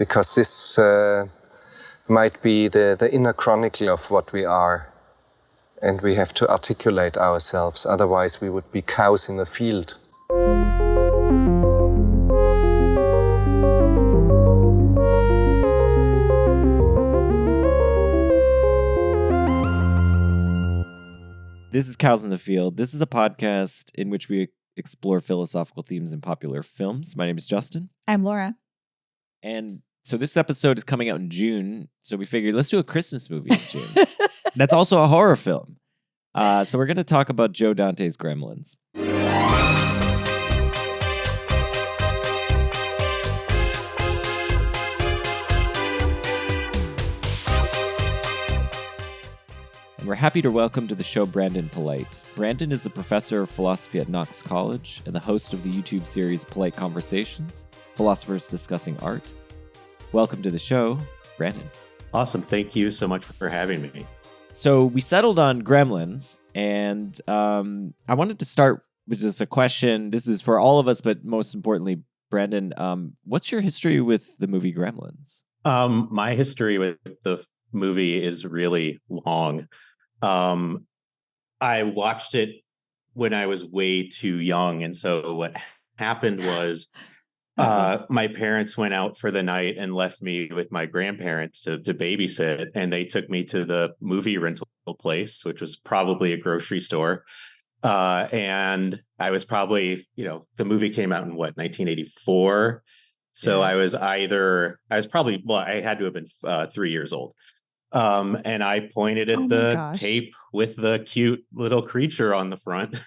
because this might be the inner chronicle of what we are, and we have to articulate ourselves, otherwise we would be cows in a field. This is Cows in the Field. This is a podcast in which we explore philosophical themes in popular films. My name is Justin. I'm Laura. And so this episode is coming out in June, so we figured let's do a Christmas movie in June. That's also a horror film. So we're going to talk about Joe Dante's Gremlins. And we're happy to welcome to the show Brandon Polite. Brandon is a professor of philosophy at Knox College and the host of the YouTube series Polite Conversations, Philosophers Discussing Art. Welcome to the show, Brandon. Awesome. Thank you so much for having me. So we settled on Gremlins, and I wanted to start with just a question. This is for all of us, but most importantly, Brandon, what's your history with the movie Gremlins? My history with the movie is really long. I watched it when I was way too young. And so what happened was my parents went out for the night and left me with my grandparents to babysit. And they took me to the movie rental place, which was probably a grocery store. And I was probably, the movie came out in 1984. So yeah. I had to have been 3 years old. And I pointed at the tape with the cute little creature on the front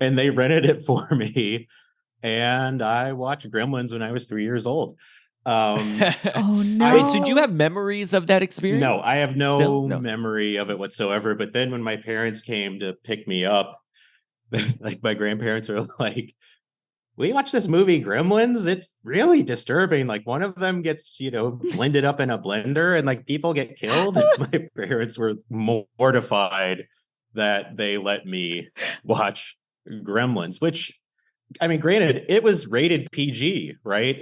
and they rented it for me. And I watched Gremlins when I was 3 years old. Oh, no. Wait, so do you have memories of that experience? No, I have no memory of it whatsoever. But then when my parents came to pick me up, like my grandparents are like, we watched this movie, Gremlins. It's really disturbing. Like one of them gets, blended up in a blender and like people get killed. My parents were mortified that they let me watch Gremlins, which, I mean, granted, it was rated PG, right?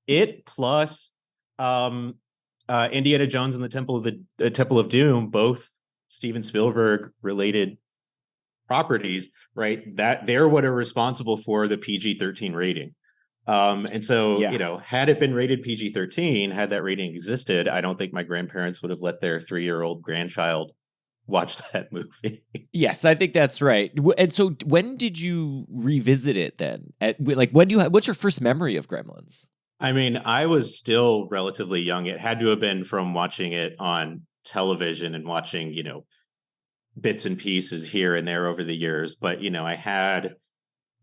It plus Indiana Jones and the Temple of Doom, both Steven Spielberg related properties, right? That they're what are responsible for the PG-13 rating. And so, had it been rated PG-13, had that rating existed, I don't think my grandparents would have let their 3-year-old grandchild watch that movie. Yes, I think that's right. And so when did you revisit it then? What's your first memory of Gremlins? I mean, I was still relatively young. It had to have been from watching it on television and watching, bits and pieces here and there over the years. But, I had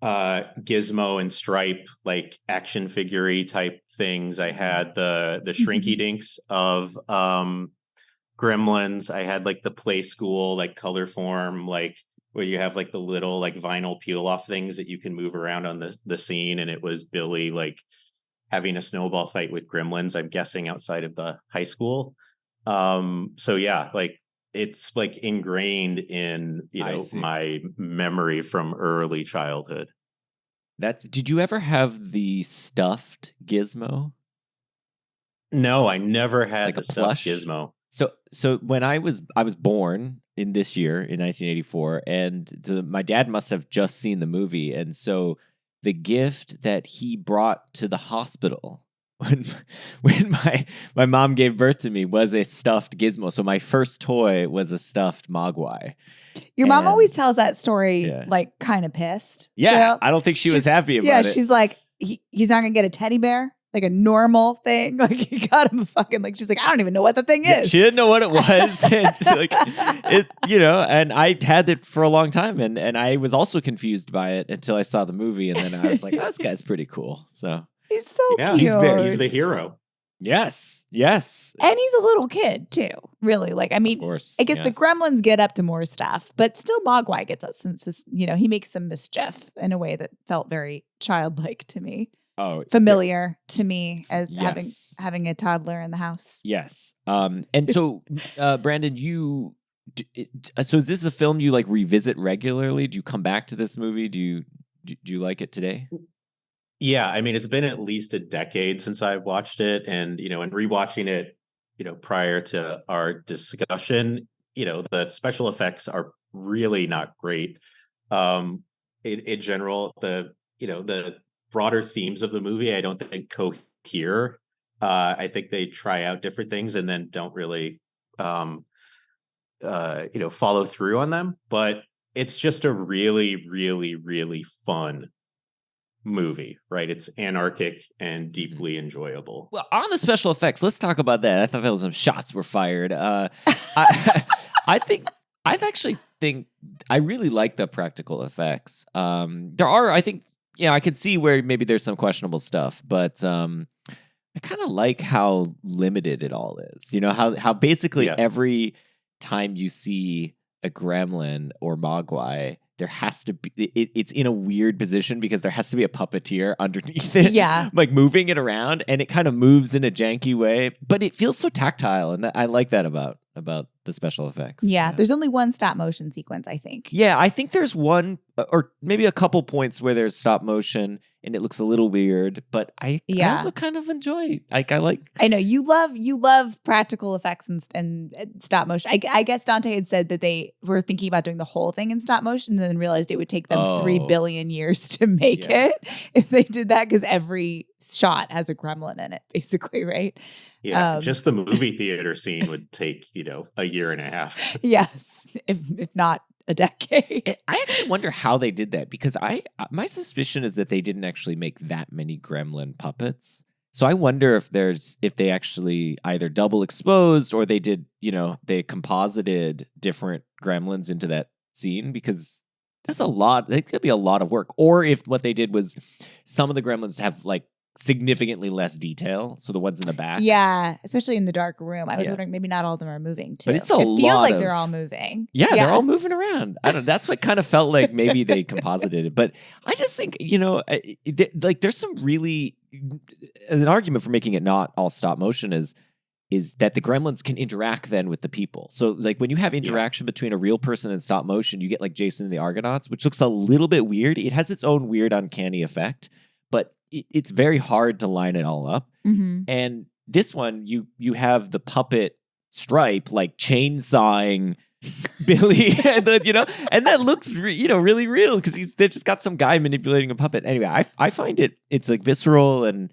Gizmo and Stripe, like action figure type things. I had the Shrinky Dinks of Gremlins. I had like the Play School, like color form, like where you have like the little like vinyl peel off things that you can move around on the scene. And it was Billy like having a snowball fight with Gremlins, I'm guessing outside of the high school. So yeah, like it's like ingrained in, my memory from early childhood. Did you ever have the stuffed Gizmo? No, I never had like the stuffed Gizmo. So when I was born in this year in 1984, and my dad must have just seen the movie, and so the gift that he brought to the hospital when my mom gave birth to me was a stuffed Gizmo. So my first toy was a stuffed Mogwai. Your mom always tells that story like kind of pissed. Yeah, still. I don't think she's was happy about it. Yeah, she's like, he's not gonna get a teddy bear, like a normal thing. Like he got him a fucking she's like, I don't even know what the thing is. She didn't know what it was. And I had it for a long time, and I was also confused by it until I saw the movie, and then I was like, oh, this guy's pretty cool. So he's so cute. He's the hero. Yes. And he's a little kid too, really. Like, I mean, I guess the Gremlins get up to more stuff, but still Mogwai gets up since, he makes some mischief in a way that felt very childlike to me. Familiar to me as having a toddler in the house. Yes. And so, Brandon, so is this a film you like revisit regularly? Do you come back to this movie? Do you like it today? Yeah, I mean, it's been at least a decade since I've watched it, and and rewatching it, prior to our discussion, the special effects are really not great. In general, the broader themes of the movie, I don't think cohere. I think they try out different things and then don't really, follow through on them. But it's just a really, really, really fun movie, right? It's anarchic and deeply enjoyable. Well, on the special effects, let's talk about that. I thought some shots were fired. I, I actually think I really like the practical effects. There are, I think, I could see where maybe there's some questionable stuff, but I kind of like how limited it all is. How basically every time you see a gremlin or mogwai, there has to be it's in a weird position because there has to be a puppeteer underneath it, like moving it around, and it kind of moves in a janky way, but it feels so tactile, and I like that about the special effects. Yeah, there's only one stop motion sequence, I think. Yeah, I think there's one or maybe a couple points where there's stop motion and it looks a little weird, but I also kind of enjoy. I know you love practical effects and stop motion. I guess Dante had said that they were thinking about doing the whole thing in stop motion and then realized it would take them 3 billion years to make it if they did that, because every shot has a gremlin in it, basically, right? Yeah, just the movie theater scene would take, a year and a half. Yes, if not a decade. I actually wonder how they did that, because my suspicion is that they didn't actually make that many gremlin puppets. So I wonder if they actually either double exposed or they did, they composited different gremlins into that scene, because that's a lot. It could be a lot of work. Or if what they did was some of the gremlins have like significantly less detail, so the ones in the back, especially in the dark room. I was wondering, maybe not all of them are moving too, but it feels like they're all moving. They're all moving around. I don't know, that's what kind of felt like maybe they composited it. But I just think like there's some really, an argument for making it not all stop motion is that the gremlins can interact then with the people. So like when you have interaction between a real person and stop motion, you get like Jason and the Argonauts, which looks a little bit weird. It has its own weird uncanny effect, but it's very hard to line it all up. Mm-hmm. And this one, you have the puppet Stripe like chainsawing Billy, and that looks really real, because they just got some guy manipulating a puppet. Anyway, I find it's like visceral and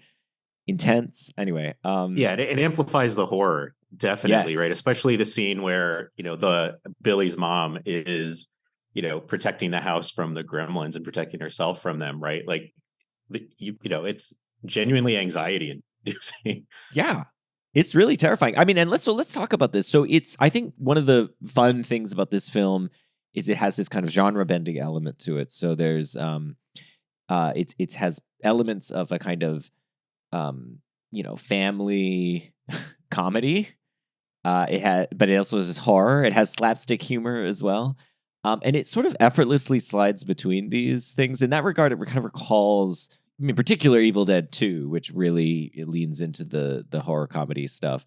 intense. Anyway, it amplifies the horror, definitely, right? Especially the scene where the Billy's mom is protecting the house from the gremlins and protecting herself from them, right? Like, it's genuinely anxiety inducing. Yeah, it's really terrifying. I mean, and let's talk about this. So I think one of the fun things about this film is it has this kind of genre bending element to it. So there's it has elements of a kind of family comedy. But it also has horror. It has slapstick humor as well. And it sort of effortlessly slides between these things. In that regard, it kind of recalls, in particular, Evil Dead 2, which really leans into the horror comedy stuff.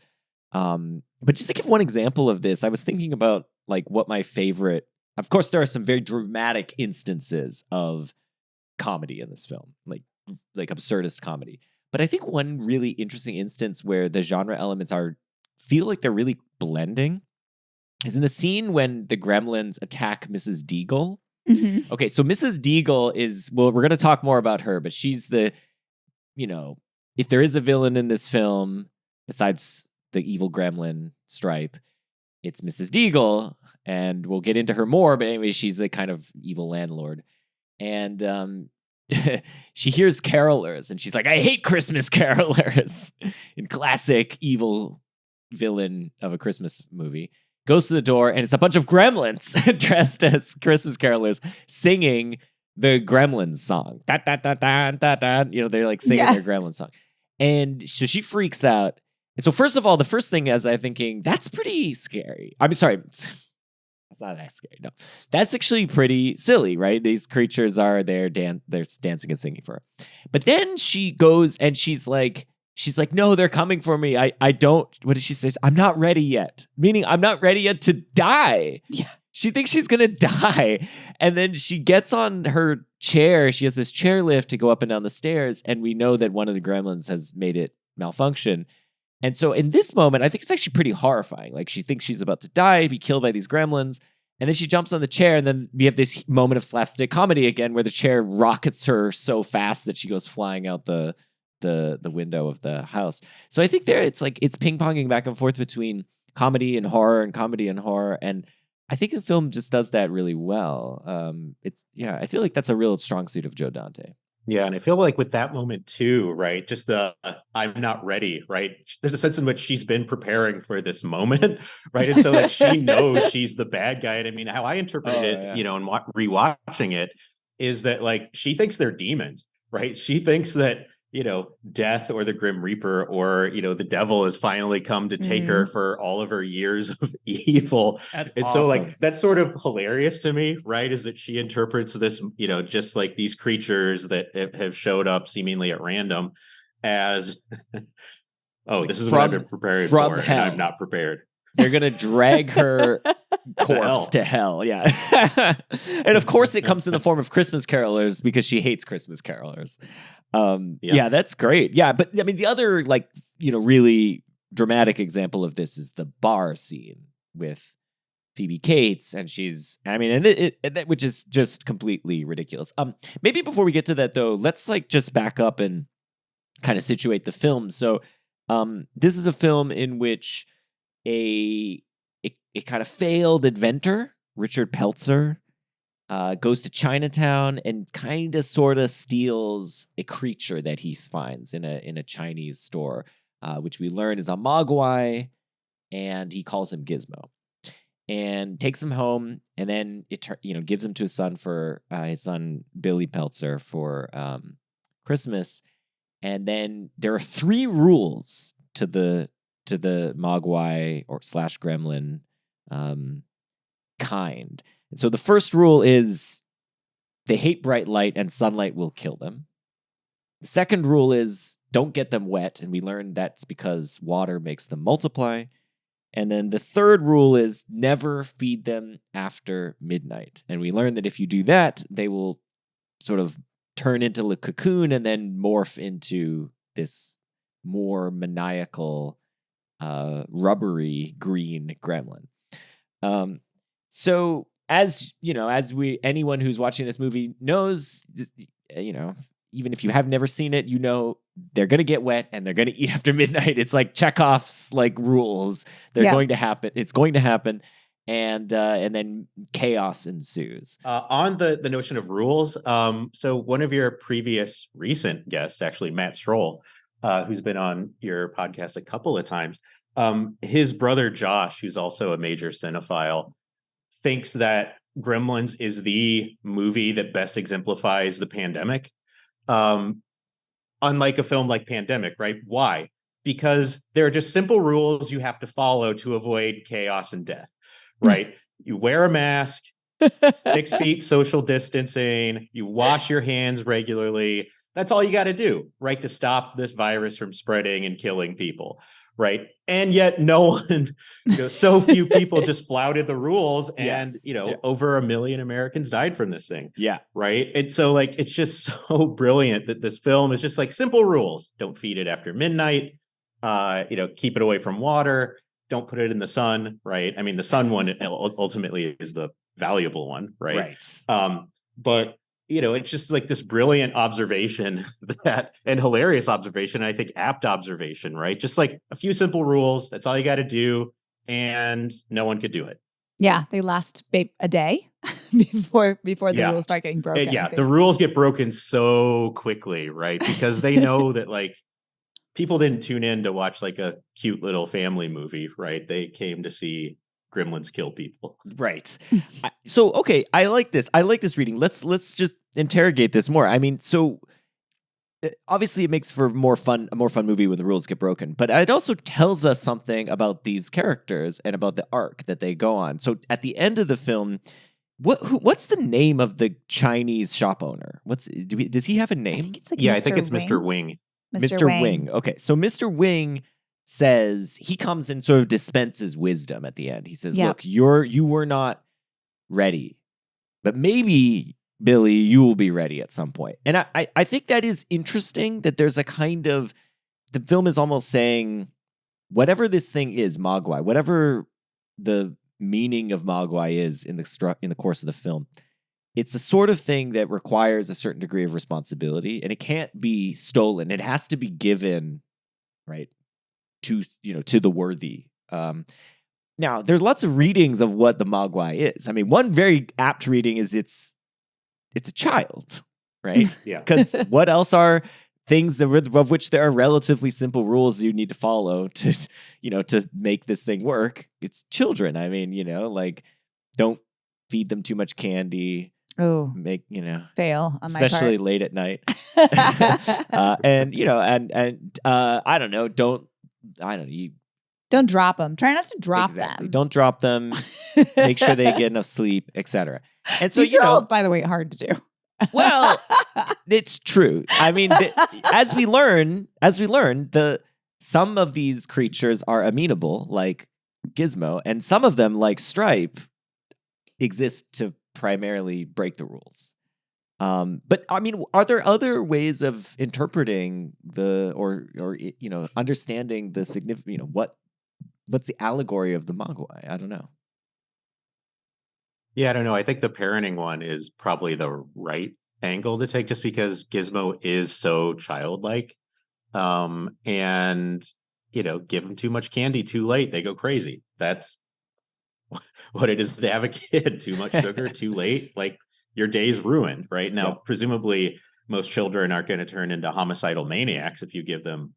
But just to give one example of this, I was thinking about like what my favorite. Of course, there are some very dramatic instances of comedy in this film, like absurdist comedy. But I think one really interesting instance where the genre elements feel like they're really blending is in the scene when the gremlins attack Mrs. Deagle. Mm-hmm. Okay, so Mrs. Deagle is, well, we're going to talk more about her, but she's the, if there is a villain in this film, besides the evil gremlin Stripe, it's Mrs. Deagle, and we'll get into her more, but anyway, she's the kind of evil landlord. And she hears carolers, and she's like, I hate Christmas carolers, in classic evil villain of a Christmas movie. Goes to the door, and it's a bunch of gremlins dressed as Christmas carolers singing the Gremlins song. Da, da, da, da, da, da. They're like singing their Gremlins song. And so she freaks out. And so first of all, the first thing is I'm thinking, that's pretty scary. I'm sorry. It's not that scary. No, that's actually pretty silly, right? These creatures are they're dancing and singing for her. But then she goes and she's like, no, they're coming for me. I don't, what did she say? I'm not ready yet. Meaning I'm not ready yet to die. Yeah. she thinks she's gonna die, and then she gets on her chair. She has this chairlift to go up and down the stairs, and we know that one of the gremlins has made it malfunction. And so in this moment, I think it's actually pretty horrifying. Like, she thinks she's about to die, be killed by these gremlins, and then she jumps on the chair, and then we have this moment of slapstick comedy again, where the chair rockets her so fast that she goes flying out the window of the house. So I think there it's ping-ponging back and forth between comedy and horror and comedy and horror, and I think the film just does that really well. I feel like that's a real strong suit of Joe Dante. Yeah, and I feel like with that moment too, right? Just the I'm not ready, right? There's a sense in which she's been preparing for this moment, right? And so like she knows she's the bad guy. And I mean, how I interpreted it, and rewatching it is that like she thinks they're demons, right? She thinks that, death or the Grim Reaper or, the devil has finally come to take her for all of her years of evil. That's and awesome. So like, that's sort of hilarious to me, right? Is that she interprets this, just like these creatures that have showed up seemingly at random as, this is what I've been prepared for, and I'm not prepared. They're going to drag her corpse to hell. Yeah. And of course it comes in the form of Christmas carolers because she hates Christmas carolers. Yeah, that's great. Yeah. But I mean, the other really dramatic example of this is the bar scene with Phoebe Cates. And which is just completely ridiculous. Maybe before we get to that though, let's just back up and kind of situate the film. So, this is a film in which a kind of failed inventor, Richard Peltzer, goes to Chinatown and kind of sort of steals a creature that he finds in a Chinese store, which we learn is a Mogwai, and he calls him Gizmo, and takes him home, and then gives him to his son Billy Peltzer for Christmas, and then there are 3 rules to the Mogwai or / Gremlin kind. And so the first rule is they hate bright light and sunlight will kill them. The second rule is don't get them wet, and we learned that's because water makes them multiply. And then the third rule is never feed them after midnight. And we learned that if you do that, they will sort of turn into a cocoon and then morph into this more maniacal rubbery green gremlin. So as anyone who's watching this movie knows, even if you have never seen it, they're going to get wet and they're going to eat after midnight. It's like Chekov's rules. They're going to happen. It's going to happen. And then chaos ensues. On the notion of rules, so one of your previous recent guests, actually Matt Stroll, who's been on your podcast a couple of times, his brother Josh, who's also a major cinephile, thinks that Gremlins is the movie that best exemplifies the pandemic. Unlike a film like Pandemic, right? Why? Because there are just simple rules you have to follow to avoid chaos and death, right? You wear a mask, 6 feet social distancing, you wash your hands regularly. That's all you got to do, right? To stop this virus from spreading and killing people, right? And yet no one, so few people just flouted the rules, and, over 1 million Americans died from this thing. Yeah. Right. And so it's just so brilliant that this film is just simple rules. Don't feed it after midnight, keep it away from water. Don't put it in the sun. Right. I mean, the sun one ultimately is the valuable one. Right. But it's just this brilliant observation and hilarious observation. I think apt observation, right? Just a few simple rules. That's all you got to do. And no one could do it. Yeah. They last a day before the rules start getting broken. And the rules get broken so quickly, right? Because they know that people didn't tune in to watch a cute little family movie, right? They came to see Gremlins kill people. Right. So, okay, I like this. I like this reading. Let's just interrogate this more. I mean, so obviously it makes for a more fun movie when the rules get broken, but it also tells us something about these characters and about the arc that they go on. So at the end of the film, what's the name of the Chinese shop owner? Does he have a name? I think it's I think it's Mr. Wing. Mr. Wing. Okay, so Mr. Wing says, he comes and sort of dispenses wisdom at the end. He says, look, you were not ready. But maybe, Billy, you will be ready at some point. And I think that is interesting that there's a kind of, the film is almost saying, whatever this thing is, Mogwai, whatever the meaning of Mogwai is in the course of the film, it's a sort of thing that requires a certain degree of responsibility, and it can't be stolen. It has to be given, right, to the worthy. Now, there's lots of readings of what the Mogwai is. I mean, one very apt reading is it's a child, right? Yeah. Because what else are things of which there are relatively simple rules you need to follow to make this thing work? It's children. I mean, like, don't feed them too much candy. Oh, fail on my part, especially late at night. And I don't know. Don't drop them. Try not to drop them. Don't drop them. Make sure they get enough sleep, etc. And so, these are all, by the way, hard to do. Well, it's true. I mean, as we learn, some of these creatures are amenable, like Gizmo, and some of them, like Stripe, exist to primarily break the rules. But I mean, are there other ways of interpreting or understanding the significant, what's the allegory of the Mogwai? I don't know. Yeah, I don't know. I think the parenting one is probably the right angle to take, just because Gizmo is so childlike. And give them too much candy too late, they go crazy. That's what it is to have a kid. Too much sugar too late, like, your day's ruined. Right now, presumably most children aren't going to turn into homicidal maniacs if you give them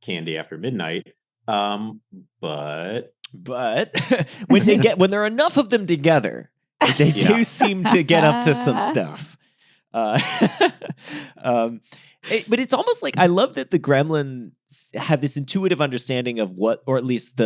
candy after midnight. But when there are enough of them together, they do seem to get up to some stuff. But it's almost like, I love that the Gremlins have this intuitive understanding of or at least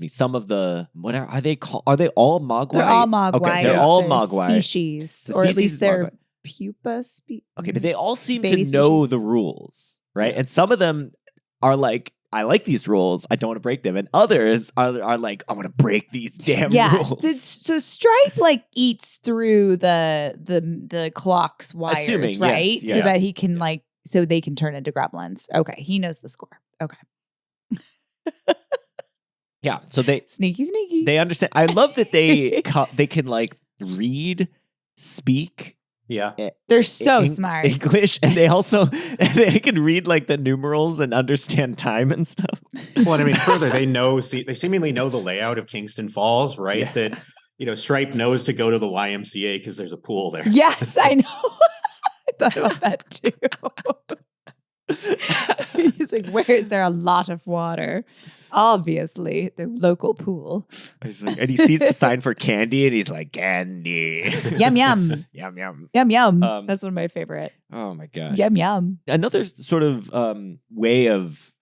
some of the, what are they called? Are they all Mogwai? They're all Mogwai. Okay, they're all Mogwai. Species, or at least they're pupa species. Okay, but they all seem to know the rules, right? Yeah. And some of them are like, I like these rules, I don't want to break them. And others are like, I want to break these damn rules. So Stripe eats through the clock's wires, right? Yes, yeah. So that he can so they can turn into gremlins. Okay, he knows the score. Okay. Yeah, so they sneaky. They understand. I love that they can read, speak. Yeah, they're so smart. English, and they can read the numerals and understand time and stuff. Well, I mean, further, they seemingly know the layout of Kingston Falls, right? Yeah. That Stripe knows to go to the YMCA because there's a pool there. Yes, I know. I thought about that too. He's like, where is there a lot of water? Obviously, the local pool. And he sees the sign for candy, and he's like, candy. Yum, yum. Yum, yum. Yum, yum. That's one of my favorite. Oh, my gosh. Yum, yum. Another sort of way of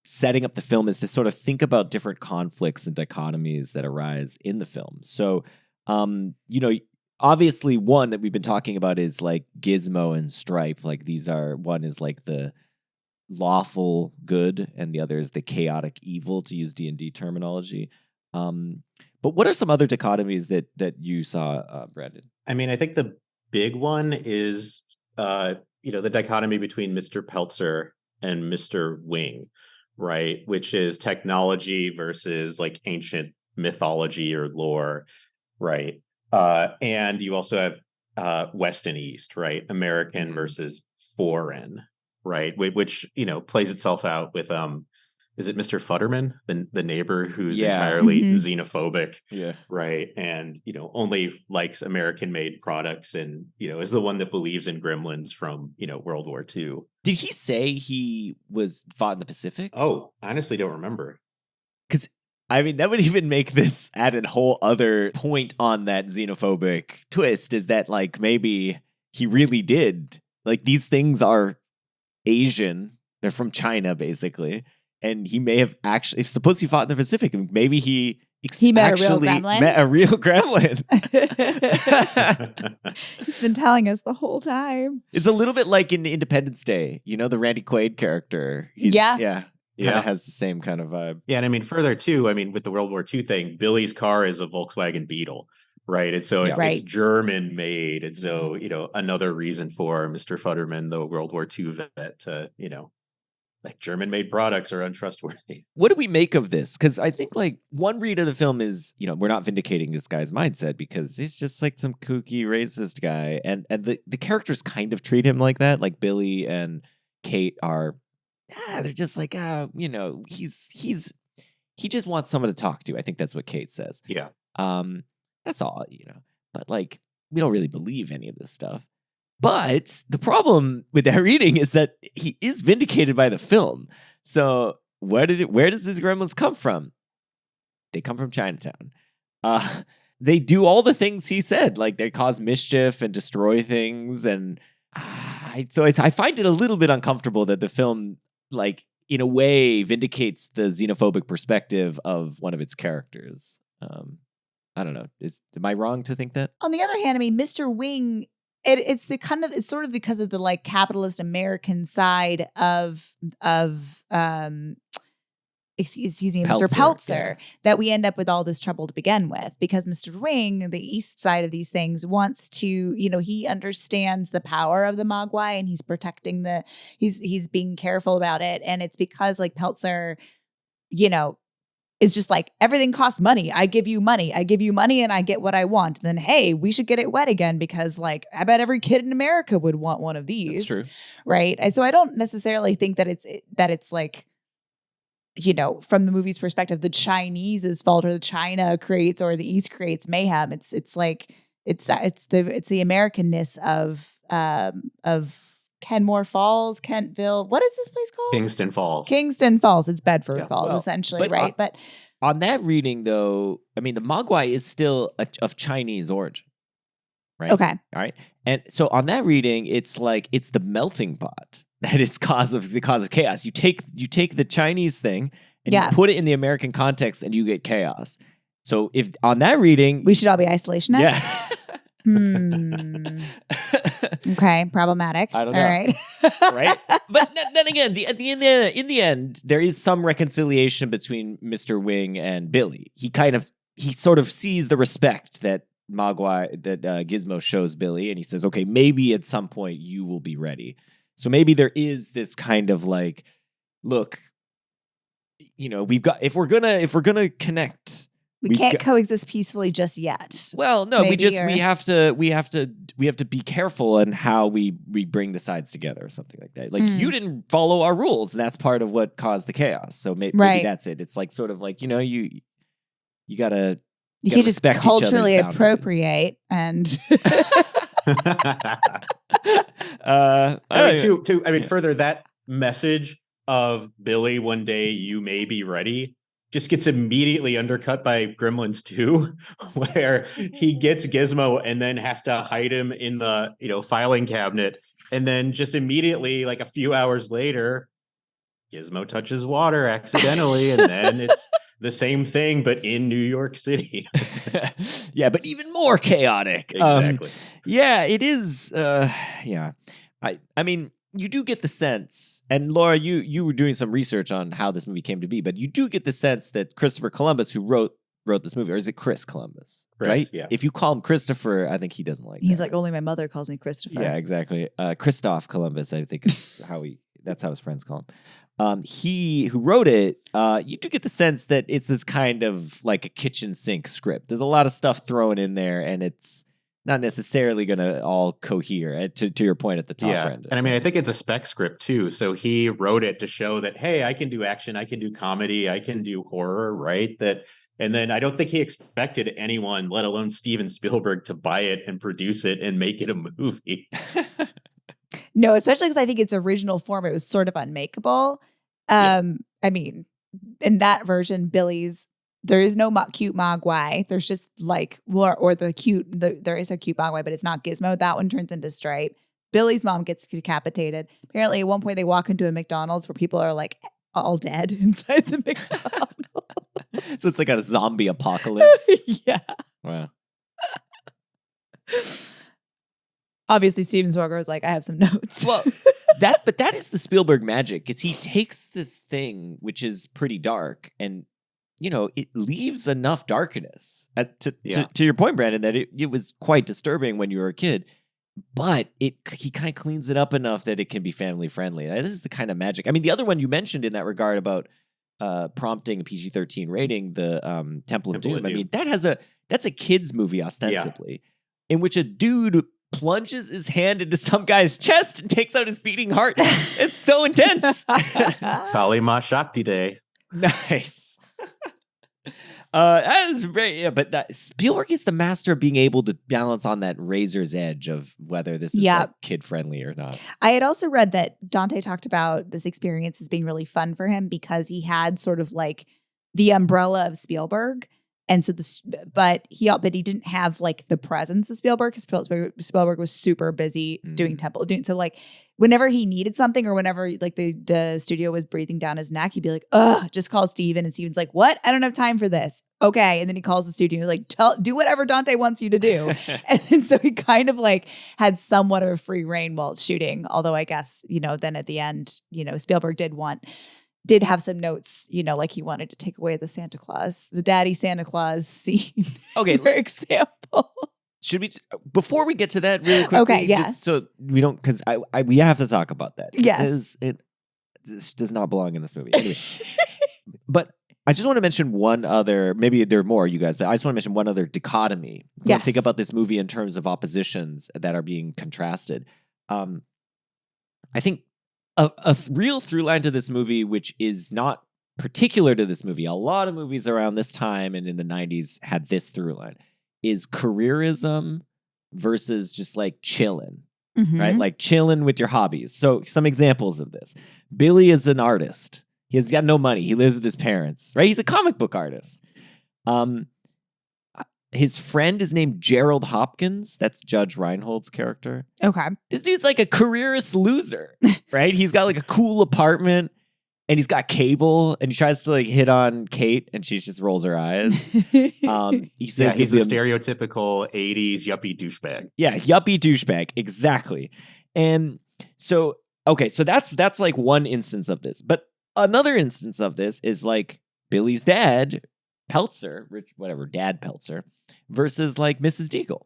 setting up the film is to sort of think about different conflicts and dichotomies that arise in the film. So, obviously, one that we've been talking about is Gizmo and Stripe. One is the lawful good, and the other is the chaotic evil, to use D&D terminology. But what are some other dichotomies that you saw, Brandon? I mean, I think the big one is, the dichotomy between Mr. Peltzer and Mr. Wing, right? Which is technology versus ancient mythology or lore, right? And you also have West and East, right? American versus foreign, right? Which plays itself out with is it Mr. Futterman, the neighbor who's entirely xenophobic, right? And only likes American-made products, and is the one that believes in gremlins from World War II. Did he say he was fought in the Pacific? Oh, honestly, don't remember. Because I mean, that would even make this add a whole other point on that xenophobic twist, is that maybe he really did. These things are Asian. They're from China, basically. And he may have actually, suppose he fought in the Pacific, and maybe he met a real gremlin. Met a real gremlin. He's been telling us the whole time. It's a little bit like in Independence Day, the Randy Quaid character. Yeah. Kind of has the same kind of vibe. Yeah, and I mean, further too, with the World War II thing, Billy's car is a Volkswagen Beetle, right? And so Right. it's German made. And so, another reason for Mr. Futterman, the World War II vet, to, like German made products are untrustworthy. What do we make of this? Because I think like one read of the film is, we're not vindicating this guy's mindset because he's just like some kooky racist guy. And the characters kind of treat him like that. Like Billy and Kate are, they're just like, he just wants someone to talk to. I think that's what Kate says. Yeah. That's all, but like, we don't really believe any of this stuff. But the problem with that reading is that he is vindicated by the film. So where does these gremlins come from? They come from Chinatown. They do all the things he said, like they cause mischief and destroy things. And I find it a little bit uncomfortable that the film, like in a way, vindicates the xenophobic perspective of one of its characters. I don't know. Am I wrong to think that? On the other hand, I mean, Mr. Wing. It's sort of because of the like capitalist American side of excuse me, Mr. Peltzer, that we end up with all this trouble to begin with, because Mr. Wing, the east side of these things, wants to, he understands the power of the Mogwai and he's protecting he's being careful about it. And it's because like Peltzer, is just like, everything costs money. I give you money and I get what I want. Then, hey, we should get it wet again because like, I bet every kid in America would want one of these. That's true. Right. And so I don't necessarily think that it's like, from the movie's perspective, the Chinese's fault or the China creates or the East creates mayhem. It's like, it's the Americanness of Kenmore Falls, Kentville. What is this place called? Kingston Falls. It's Bedford Falls, essentially, right? But on that reading, though, I mean, the Mogwai is still of Chinese origin, right? Okay. All right. And so on that reading, it's like it's the melting pot that is the cause of chaos. You take the Chinese thing and you put it in the American context, and you get chaos. So if on that reading, we should all be isolationists. Yeah. Okay, problematic. I don't know. All right. Right? But then again, in the end, there is some reconciliation between Mr. Wing and Billy. He sort of sees the respect that Gizmo shows Billy, and he says, okay, maybe at some point you will be ready. So maybe there is this kind of like, look, we've got, if we're gonna connect, we can't coexist peacefully just yet. Well, no, we have to be careful in how we bring the sides together or something like that. Like you didn't follow our rules, and that's part of what caused the chaos. So maybe that's it. It's like sort of like, you gotta you can't just culturally appropriate and further, that message of Billy, one day you may be ready, just gets immediately undercut by Gremlins 2, where he gets Gizmo and then has to hide him in the filing cabinet, and then just immediately, like a few hours later, Gizmo touches water accidentally, and then it's the same thing but in New York City. Yeah, but even more chaotic. Exactly. Yeah, it is. Yeah, I mean, you do get the sense, and Laura, you were doing some research on how this movie came to be, but you do get the sense that Christopher Columbus, who wrote this movie, or is it Chris Columbus? Chris, right? Yeah. If you call him Christopher, I think he doesn't like. He's like, only my mother calls me Christopher. Yeah, exactly. Christoph Columbus, I think, is that's how his friends call him. He who wrote it, you do get the sense that it's this kind of like a kitchen sink script. There's a lot of stuff thrown in there, and it's not necessarily going to all cohere, to your point at the top end. And I mean, I think it's a spec script too. So he wrote it to show that, hey, I can do action, I can do comedy, I can do horror, right? And then I don't think he expected anyone, let alone Steven Spielberg, to buy it and produce it and make it a movie. No, especially because I think its original form, it was sort of unmakeable. I mean, in that version, there is no cute Mogwai. There's just like, there is a cute Mogwai, but it's not Gizmo. That one turns into Stripe. Billy's mom gets decapitated. Apparently, at one point, they walk into a McDonald's where people are like all dead inside the McDonald's. So it's like a zombie apocalypse. Yeah. Wow. Obviously, Steven Spielberg was like, I have some notes. Well, that is the Spielberg magic, is he takes this thing, which is pretty dark, and it leaves enough darkness. To your point, Brandon, that it was quite disturbing when you were a kid, but he kind of cleans it up enough that it can be family friendly. This is the kind of magic. I mean, the other one you mentioned in that regard about prompting a PG-13 rating, the Temple of Doom. I mean, that's a kid's movie ostensibly, in which a dude plunges his hand into some guy's chest and takes out his beating heart. It's so intense. Kali Ma Shakti Day. Nice. That is very, but Spielberg is the master of being able to balance on that razor's edge of whether this is like kid friendly or not. I had also read that Dante talked about this experience as being really fun for him because he had sort of like the umbrella of Spielberg. And so but he didn't have like the presence of Spielberg because Spielberg was super busy doing Temple of Doom. So like whenever he needed something or whenever like the studio was breathing down his neck, he'd be like, ugh, just call Steven. And Steven's like, what? I don't have time for this. Okay. And then he calls the studio and like, do whatever Dante wants you to do. And so he kind of like had somewhat of a free reign while shooting. Although I guess, then at the end, Spielberg did have some notes, like he wanted to take away the daddy Santa Claus scene. Okay. For example. Should we, before we get to that really quickly? Okay, yes. Just so we don't, because we have to talk about that. Yes. This does not belong in this movie. Anyway, but I just want to mention one other, maybe there are more, you guys, but I just want to mention one other dichotomy. Yes. Think about this movie in terms of oppositions that are being contrasted. I think a real through line to this movie, which is not particular to this movie, a lot of movies around this time and in the 90s had this through line, is careerism versus just like chilling, right? Like chilling with your hobbies. So some examples of this. Billy is an artist. He has got no money. He lives with his parents, right? He's a comic book artist. His friend is named Gerald Hopkins. That's Judge Reinhold's character. Okay. This dude's like a careerist loser, right? He's got like a cool apartment and he's got cable and he tries to like hit on Kate and she just rolls her eyes. He says he's a stereotypical 80s yuppie douchebag. Yeah, yuppie douchebag. Exactly. And so, okay, so that's like one instance of this. But another instance of this is like Billy's dad, Peltzer, Dad Peltzer, versus like Mrs. Deagle.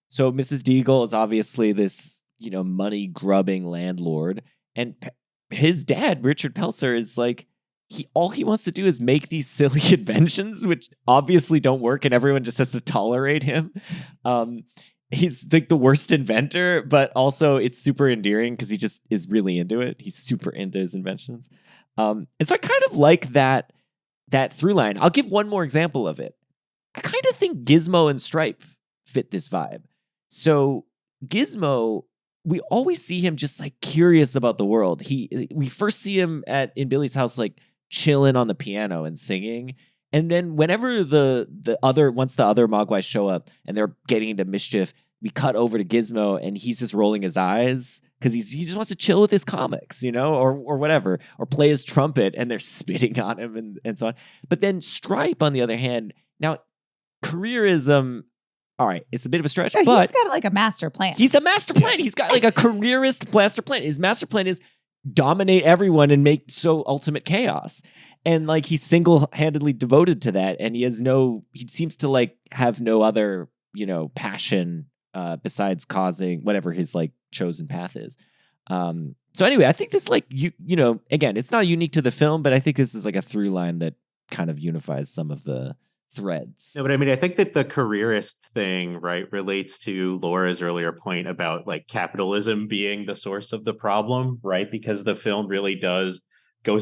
So Mrs. Deagle is obviously this, money grubbing landlord, and his dad, Richard Peltzer, is like all he wants to do is make these silly inventions, which obviously don't work, and everyone just has to tolerate him. He's like the worst inventor, but also it's super endearing because he just is really into it. He's super into his inventions, and so I kind of like that through line. I'll give one more example of it. I kind of think Gizmo and Stripe fit this vibe. So Gizmo, we always see him just like curious about the world. We first see him in Billy's house, like chilling on the piano and singing. And then whenever once the other Mogwai show up and they're getting into mischief, we cut over to Gizmo and he's just rolling his eyes because he just wants to chill with his comics, or whatever, or play his trumpet and they're spitting on him and so on. But then Stripe, on the other hand, now careerism, all right, it's a bit of a stretch, but he's got like a master plan. He's a master plan. He's got like a careerist master plan. His master plan is dominate everyone and make so ultimate chaos. And like he's single-handedly devoted to that. And he seems to like have no other, passion besides causing whatever his like chosen path is. So anyway, I think this like, again, it's not unique to the film, but I think this is like a through line that kind of unifies some of the threads. No, but I mean, I think that the careerist thing, right, relates to Laura's earlier point about like capitalism being the source of the problem, right? Because the film really goes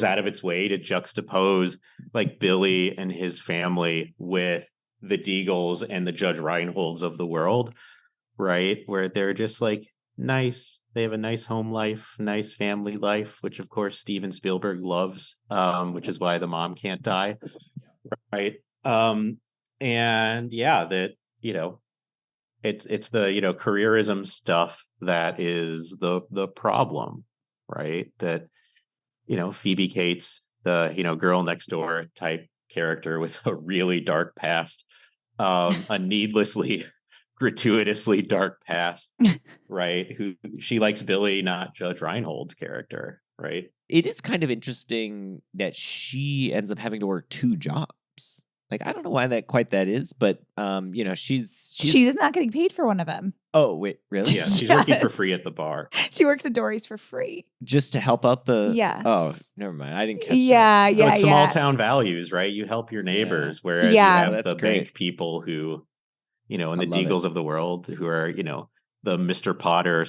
out of its way to juxtapose like Billy and his family with the Deagles and the Judge Reinholds of the world, right? Where they're just like nice. They have a nice home life, nice family life, which of course Steven Spielberg loves, which is why the mom can't die, right? And yeah, that, it's the, careerism stuff that is the problem, right? That, Phoebe Cates, the, girl next door type character with a really dark past, a needlessly, gratuitously dark past, right? Who she likes Billy, not Judge Reinhold's character, right? It is kind of interesting that she ends up having to work two jobs. stripes. Like, I don't know why that is, but she's not getting paid for one of them. Oh, wait, really? Yeah, she's working for free at the bar. She works at Dory's for free. Just to help out the... Yes. Oh, never mind. I didn't catch that. Yeah. It's small town values, right? You help your neighbors, whereas you have the bank people who, and the Deagles of the world who are, the Mr. Potter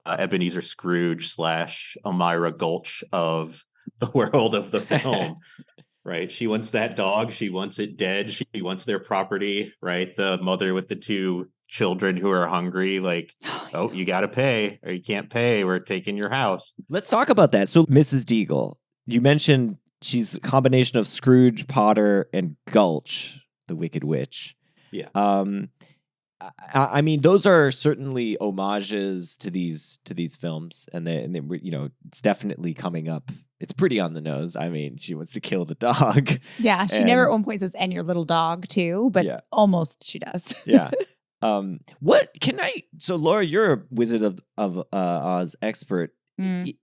/ Ebenezer Scrooge / Elmira Gulch of the world of the film. Right. She wants that dog. She wants it dead. She wants their property. Right. The mother with the 2 children who are hungry. Like, oh, you got to pay or you can't pay. We're taking your house. Let's talk about that. So Mrs. Deagle, you mentioned she's a combination of Scrooge, Potter, and Gulch, the Wicked Witch. Yeah. I mean, those are certainly homages to these films, and they it's definitely coming up. It's pretty on the nose. I mean, she wants to kill the dog. Yeah, she never at one point says, "and your little dog too," but almost she does. Yeah. What can I? So, Laura, you're a Wizard of Oz expert.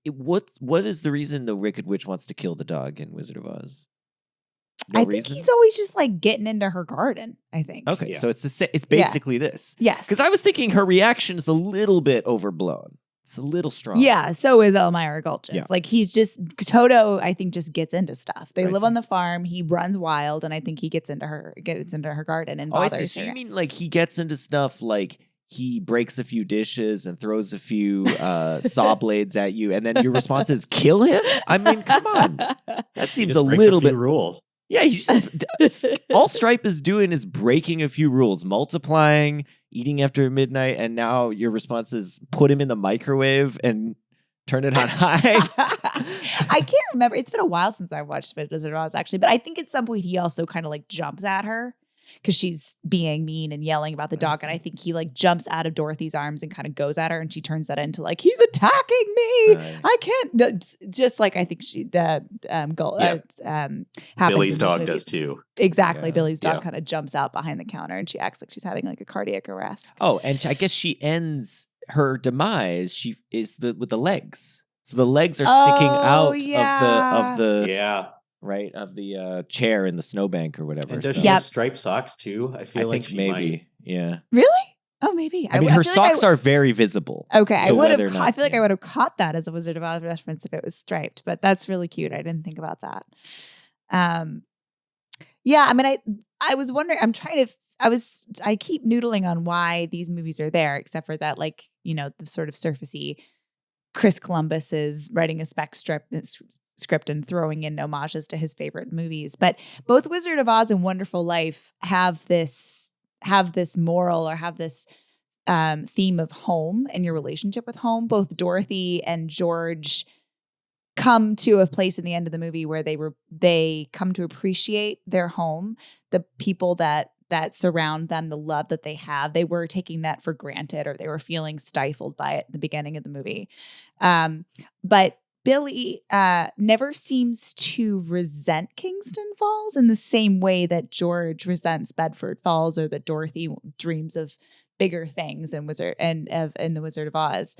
What is the reason the Wicked Witch wants to kill the dog in Wizard of Oz? I think he's always just like getting into her garden, I think. Okay, so it's basically this. Yes. Because I was thinking her reaction is a little bit overblown. It's a little strong. Yeah, so is Elmira Gulch's. Yeah. Like Toto, I think, just gets into stuff. They live on the farm. He runs wild, and I think he gets into her garden and bothers her. So you mean like he gets into stuff like he breaks a few dishes and throws a few saw blades at you, and then your response is kill him? I mean, come on. That seems a little bit rules. Yeah, all Stripe is doing is breaking a few rules, multiplying, eating after midnight, and now your response is put him in the microwave and turn it on high. I can't remember. It's been a while since I watched Wizard of Oz, actually, but I think at some point he also kind of like jumps at her because she's being mean and yelling about the dog, and I think he like jumps out of Dorothy's arms and kind of goes at her, and she turns that into like he's attacking me. I can't. Just like I think Billy's dog does too. Exactly, Billy's dog kind of jumps out behind the counter, and she acts like she's having like a cardiac arrest. Oh, and I guess she ends her demise. She is with the legs, so the legs are sticking out of the right, of the chair in the snowbank or whatever. And does she have striped socks too? I feel like she maybe might. Yeah. Really? Oh, maybe. I mean, her socks are very visible. Okay, I would have. I feel like I would have caught that as a Wizard of Oz reference if it was striped, but that's really cute. I didn't think about that. Yeah, I mean, I was wondering. I keep noodling on why these movies are there, except for that, like, the sort of surfacey Chris Columbus is writing a spec script and throwing in homages to his favorite movies. But both Wizard of Oz and Wonderful Life have this moral or have this theme of home and your relationship with home. Both Dorothy and George come to a place in the end of the movie where they come to appreciate their home, the people that surround them, the love that they have. They were taking that for granted, or they were feeling stifled by it at the beginning of the movie. But Billy never seems to resent Kingston Falls in the same way that George resents Bedford Falls, or that Dorothy dreams of bigger things in the Wizard of Oz.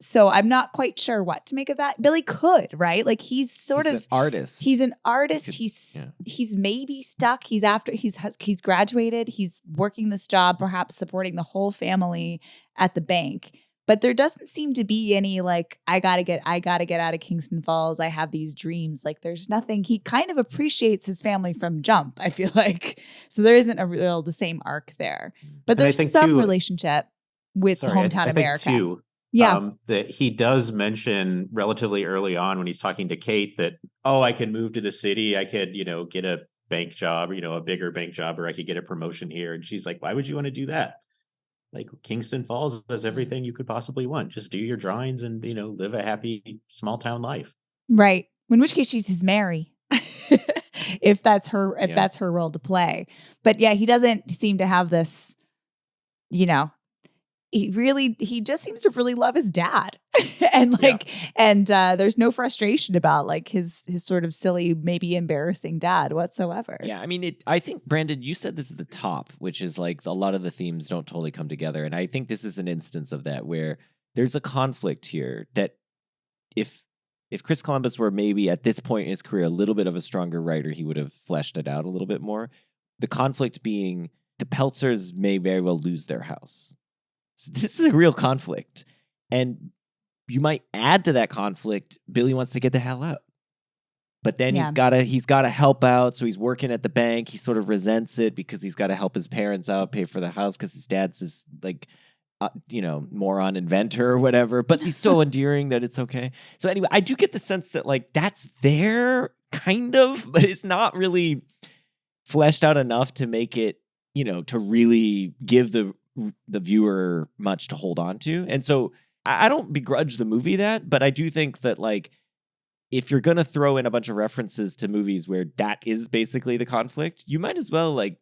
So I'm not quite sure what to make of that. Billy could, right? Like he's an artist. He's an artist. He's maybe stuck. He's graduated. He's working this job, perhaps supporting the whole family at the bank. But there doesn't seem to be any like, I gotta get out of Kingston Falls. I have these dreams. Like there's nothing. He kind of appreciates his family from jump, I feel like. So there isn't the same arc there. But there's some relationship with hometown America. Too, that he does mention relatively early on when he's talking to Kate that, I could move to the city. I could, get a bank job, a bigger bank job, or I could get a promotion here. And she's like, why would you want to do that? Like Kingston Falls does everything you could possibly want. Just do your drawings and, live a happy small town life. Right. In which case she's his Mary. if that's her role to play. But yeah, he doesn't seem to have this, he just seems to really love his dad. And there's no frustration about like his sort of silly, maybe embarrassing dad whatsoever. Yeah, I mean, I think, Brandon, you said this at the top, which is like a lot of the themes don't totally come together. And I think this is an instance of that where there's a conflict here that if if Chris Columbus were maybe at this point in his career a little bit of a stronger writer, he would have fleshed it out a little bit more. The conflict being the Peltzers may very well lose their house. So this is a real conflict. And you might add to that conflict, Billy wants to get the hell out. But then he's gotta help out. So he's working at the bank. He sort of resents it because he's got to help his parents out, pay for the house because his dad's this like, moron inventor or whatever. But he's so endearing that it's okay. So anyway, I do get the sense that like that's there kind of, but it's not really fleshed out enough to make it, to really give the viewer much to hold on to. And so I don't begrudge the movie that, but I do think that like, if you're going to throw in a bunch of references to movies where that is basically the conflict, you might as well like,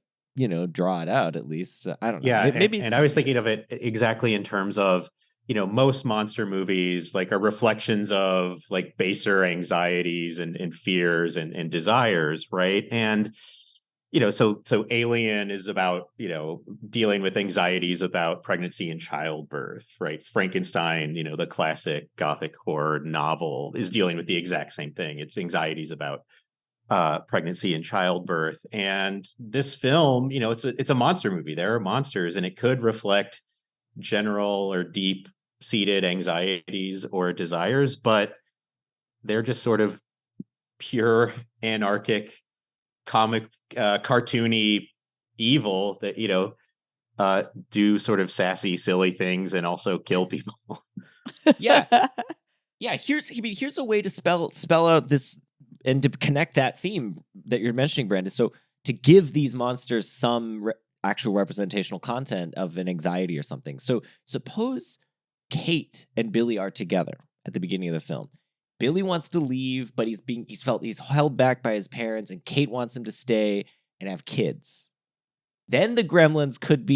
draw it out at least. I don't know. Yeah. Maybe and I was thinking of it exactly in terms of, most monster movies like are reflections of like baser anxieties and fears and desires. Right. And, so Alien is about, dealing with anxieties about pregnancy and childbirth, right? Frankenstein, the classic Gothic horror novel is dealing with the exact same thing. It's anxieties about pregnancy and childbirth. And this film, it's a monster movie. There are monsters, and it could reflect general or deep-seated anxieties or desires, but they're just sort of pure anarchic comic cartoony evil that do sort of sassy silly things and also kill people. yeah here's a way to spell out this and to connect that theme that you're mentioning, Brandon. So to give these monsters some actual representational content of an anxiety or something. So suppose Kate and Billy are together at the beginning of the film. Billy wants to leave, but he's held back by his parents, and Kate wants him to stay and have kids. Then the Gremlins could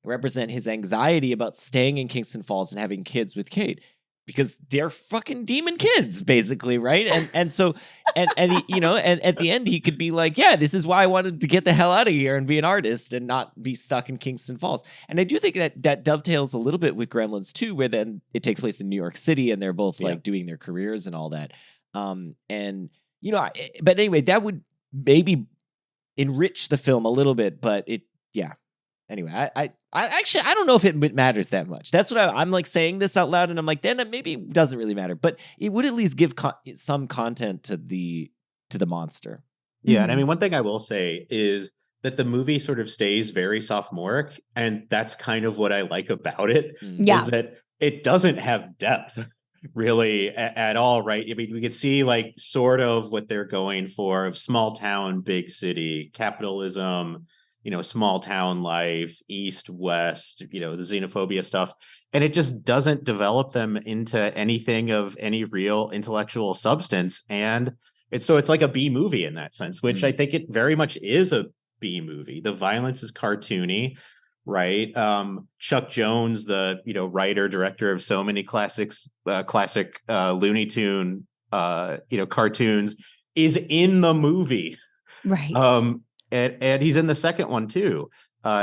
represent his anxiety about staying in Kingston Falls and having kids with Kate, because they're fucking demon kids, basically, right? And so and he, and at the end he could be like, yeah, this is why I wanted to get the hell out of here and be an artist and not be stuck in Kingston Falls. And I do think that dovetails a little bit with Gremlins too, where then it takes place in New York City and they're both like doing their careers and all that. But anyway, that would maybe enrich the film a little bit, but anyway, I actually I don't know if it matters that much. That's what I'm like saying this out loud, and I'm like, then maybe it doesn't really matter, but it would at least give some content to the monster. Yeah, and I mean, one thing I will say is that the movie sort of stays very sophomoric, and that's kind of what I like about it. Is that it doesn't have depth really at all, right? I mean, we could see like sort of what they're going for of small town, big city, capitalism, small town life, East, West, the xenophobia stuff. And it just doesn't develop them into anything of any real intellectual substance. And it's like a B movie in that sense, which I think it very much is a B movie. The violence is cartoony, right? Chuck Jones, the, writer, director of so many classic Looney Tune, cartoons, is in the movie. Right. And he's in the second one too.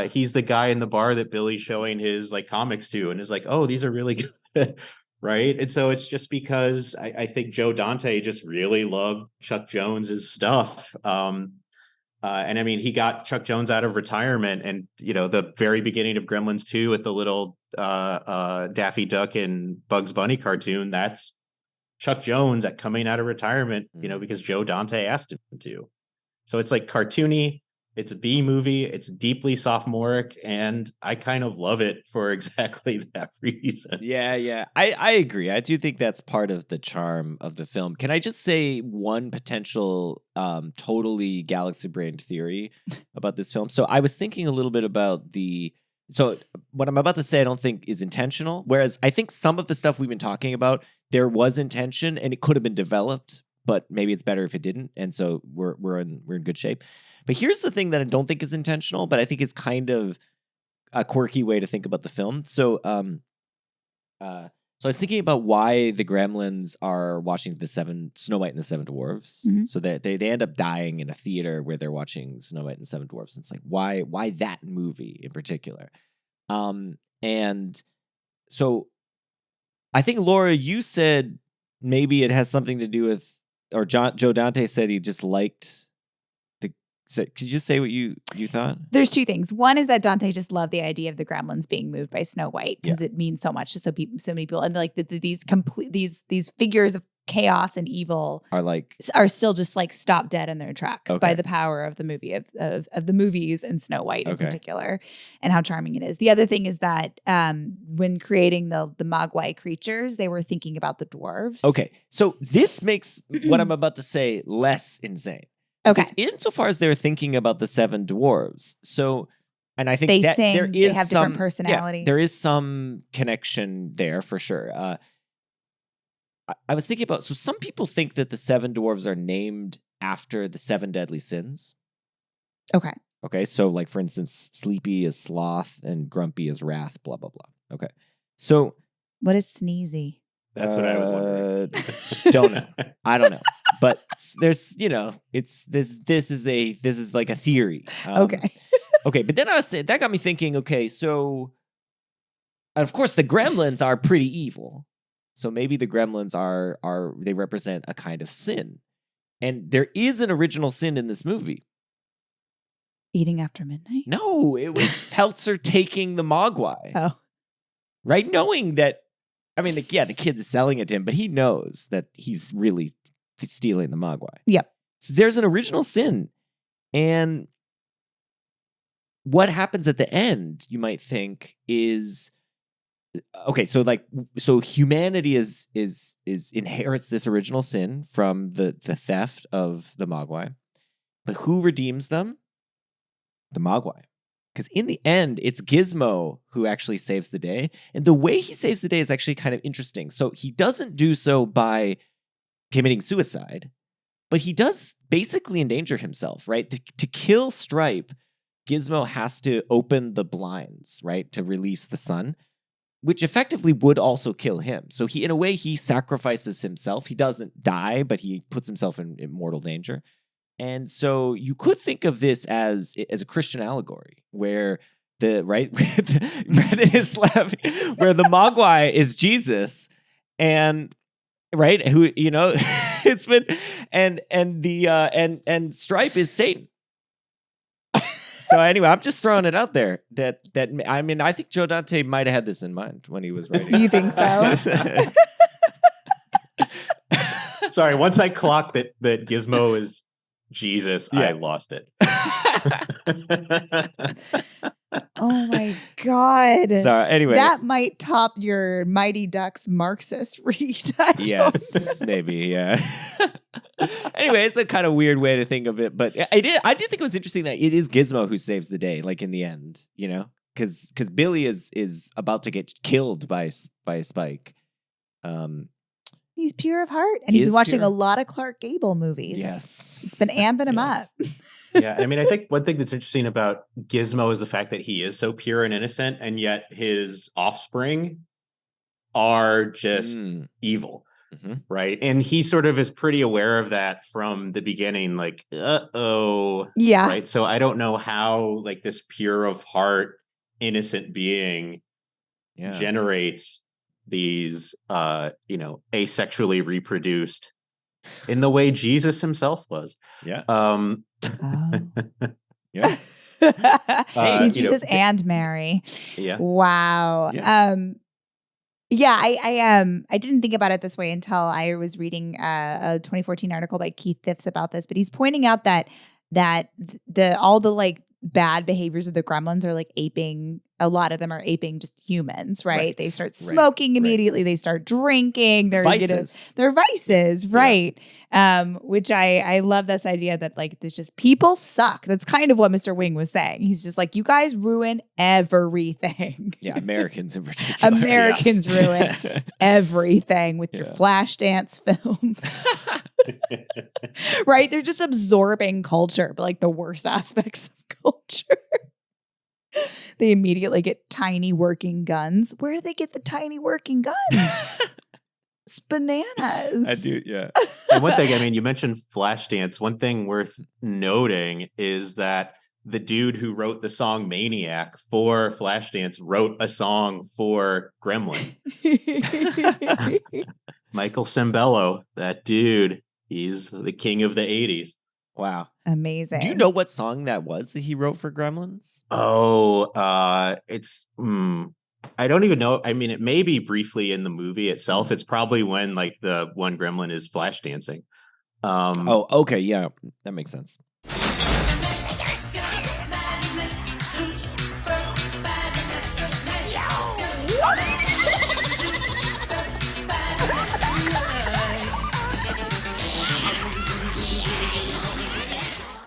He's the guy in the bar that Billy's showing his like comics to, and is like, "Oh, these are really good," right? And so it's just because I think Joe Dante just really loved Chuck Jones's stuff. And I mean, he got Chuck Jones out of retirement, and the very beginning of Gremlins 2 with the little Daffy Duck and Bugs Bunny cartoon, that's Chuck Jones coming out of retirement, because Joe Dante asked him to. So it's like cartoony, it's a B movie, it's deeply sophomoric, and I kind of love it for exactly that reason. Yeah. I agree. I do think that's part of the charm of the film. Can I just say one potential totally galaxy-brained theory about this film? So I was thinking a little bit about so what I'm about to say I don't think is intentional, whereas I think some of the stuff we've been talking about, there was intention and it could have been developed, but maybe it's better if it didn't, and so we're in good shape. But here's the thing that I don't think is intentional, but I think is kind of a quirky way to think about the film. So, I was thinking about why the Gremlins are watching Snow White and the Seven Dwarfs. Mm-hmm. So that they end up dying in a theater where they're watching Snow White and the Seven Dwarfs. And it's like, why that movie in particular? And so I think, Laura, you said maybe it has something to do with, or Joe Dante said he just liked could you just say what you thought? There's two things. One is that Dante just loved the idea of the Gremlins being moved by Snow White because it means so much to so many people, and like these figures of chaos and evil are still just like stopped dead in their tracks by the power of the movie of the movies and Snow White in particular, and how charming it is. The other thing is that when creating the Mogwai creatures, they were thinking about the dwarves. Okay, so this makes what I'm about to say less insane. Okay. Because insofar as they're thinking about the 7 dwarves, and I think they that sing, there is they have different personalities. There is some connection there for sure. I was thinking about, so some people think that the 7 dwarves are named after the 7 deadly sins. Okay. Okay, so like for instance, Sleepy is sloth and Grumpy is wrath, blah, blah, blah. Okay, so. What is sneezy? That's what I was wondering. Don't know. I don't know. But there's, it's this is like a theory. Okay. Okay, but then that got me thinking, okay, so of course the Gremlins are pretty evil. So maybe the Gremlins they represent a kind of sin. And there is an original sin in this movie. Eating after midnight? No, it was Peltzer taking the Mogwai. Oh. Right? Knowing that, I mean, the kid is selling it to him, but he knows that he's really stealing the Mogwai. Yep. So there's an original sin. And what happens at the end, you might think, is okay, so humanity is inherits this original sin from the theft of the Mogwai. But who redeems them? The Mogwai. Because in the end, it's Gizmo who actually saves the day. And the way he saves the day is actually kind of interesting. So he doesn't do so by committing suicide, but he does basically endanger himself, right? To kill Stripe, Gizmo has to open the blinds, right? To release the sun, which effectively would also kill him. So in a way, he sacrifices himself. He doesn't die, but he puts himself in mortal danger. And so you could think of this as a Christian allegory, where where the Mogwai is Jesus, and right, who it's been, and Stripe is Satan. So anyway, I'm just throwing it out there that I mean, I think Joe Dante might have had this in mind when he was writing. You think so? Sorry, once I clocked that Gizmo is Jesus, I lost it. Oh my God. Sorry, anyway. That might top your Mighty Ducks Marxist read. Yes, maybe, yeah. Anyway, it's a kind of weird way to think of it, but I did think it was interesting that it is Gizmo who saves the day, like in the end, because Billy is about to get killed by Spike. He's pure of heart, and he's been watching a lot of Clark Gable movies. Yes. It's been amping him up. Yeah, I mean, I think one thing that's interesting about Gizmo is the fact that he is so pure and innocent, and yet his offspring are just evil, right? And he sort of is pretty aware of that from the beginning, like, yeah, right? So I don't know how, like, this pure of heart, innocent being generates these, asexually reproduced in the way Jesus himself was. Yeah. Yeah. He's Jesus and Mary. Yeah. Wow. Yeah. I didn't think about it this way until I was reading a 2014 article by Keith Thiffs about this, but he's pointing out that all the like bad behaviors of the Gremlins are like aping. A lot of them are aping just humans, right? They start smoking immediately. They start drinking. They're vices. They're vices, right? Yeah. Which I love this idea that like there's just people suck. That's kind of what Mr. Wing was saying. He's just like, you guys ruin everything. Yeah, Americans in particular. Americans ruin everything with your Flashdance films. Right? They're just absorbing culture, but like the worst aspects of culture. They immediately get tiny working guns. Where do they get the tiny working guns? It's bananas. I do, yeah. And one thing, I mean, you mentioned Flashdance. One thing worth noting is that the dude who wrote the song Maniac for Flashdance wrote a song for Gremlin. Michael Sembello, that dude, he's the king of the 80s. Wow. Amazing. Do you know what song that was that he wrote for Gremlins? Oh, it's I don't even know. I mean, it may be briefly in the movie itself. It's probably when like the one gremlin is flash dancing. Oh, okay, yeah, that makes sense.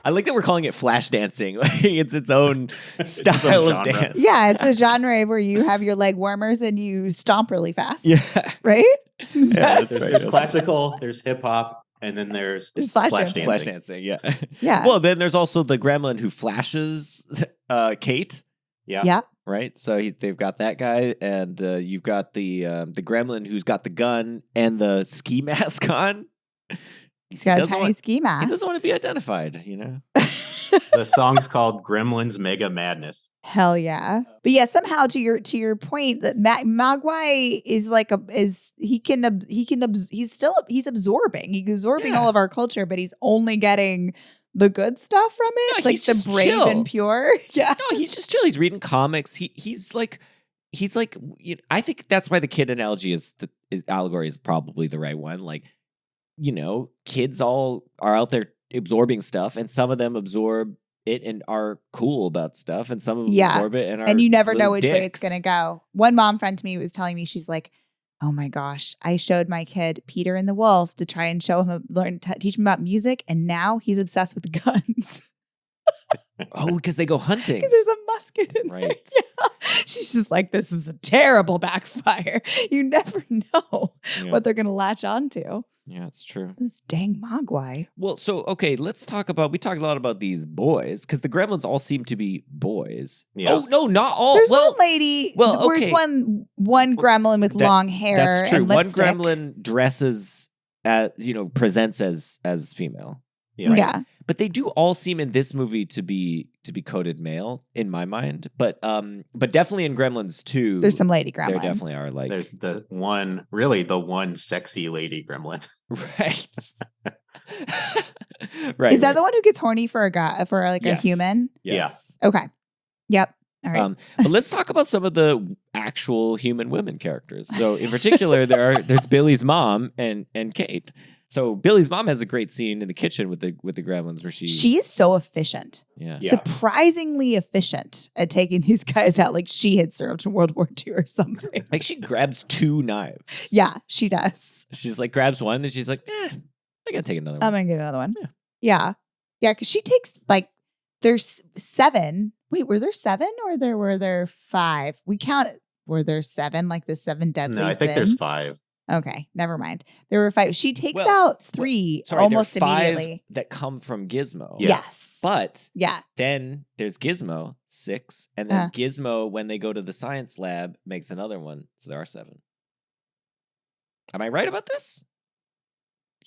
I like that we're calling it flash dancing. Like it's its own style of dance. Yeah, it's a genre where you have your leg warmers and you stomp really fast. Yeah. Right? Yeah, there's classical, there's hip hop, and then there's flash dancing. Flash dancing, yeah. Yeah. Well, then there's also the gremlin who flashes Kate. Yeah. Right? So they've got that guy, and you've got the gremlin who's got the gun and the ski mask on. He's got a tiny ski mask. He doesn't want to be identified, you know? The song's called Gremlins Mega Madness. Hell yeah. But yeah, somehow to your point that Mogwai is like he's absorbing. He's absorbing all of our culture, but he's only getting the good stuff from it, no, like the brave chill. and pure. Yeah. No, he's just chill. He's reading comics. He's like you know, I think that's why the kid analogy is allegory is probably the right one. Like, you know, kids all are out there absorbing stuff, and some of them absorb it and are cool about stuff, and some of them absorb it and you never know which dicks. way it's gonna go. One mom friend to me was telling me, she's like, oh my gosh, I showed my kid Peter and the Wolf to try and show him teach him about music, and now he's obsessed with guns. Oh, because they go hunting. Because there's a musket in right. there. Yeah. She's just like, this was a terrible backfire. You never know what they're going to latch onto. Yeah, it's true. This dang Mogwai. Well, so, okay, let's talk about, we talked a lot about these boys, because the gremlins all seem to be boys. Yeah. Oh, no, not all. There's one lady, there's one gremlin with long hair. That's true. And one lipstick. gremlin dresses, presents as female. Yeah. But they do all seem in this movie to be coded male in my mind. But definitely in Gremlins 2, there's some lady gremlins. There definitely are there's the one sexy lady gremlin. Right. Right. Is that the one who gets horny for a guy, for like a human? Yes. Yeah. Okay. Yep. All right. But let's talk about some of the actual human women characters. So in particular, there's Billy's mom and Kate. So Billy's mom has a great scene in the kitchen with the gremlins where she is so efficient. Yeah. Surprisingly efficient at taking these guys out like she had served in World War II or something. Like she grabs 2 knives. Yeah, she does. She's like grabs one and she's like, I gotta take another one. I'm gonna get another one. Yeah. Yeah, because she takes there's 7. Wait, were there 7 or were there 5? We counted. Were there 7, like the 7 deadly No, I think there's 5. Okay, never mind. There were 5. She takes out 3 almost immediately. That come from Gizmo. Yeah. Yes. But then there's Gizmo, 6. And then Gizmo, when they go to the science lab, makes another one. So there are 7. Am I right about this?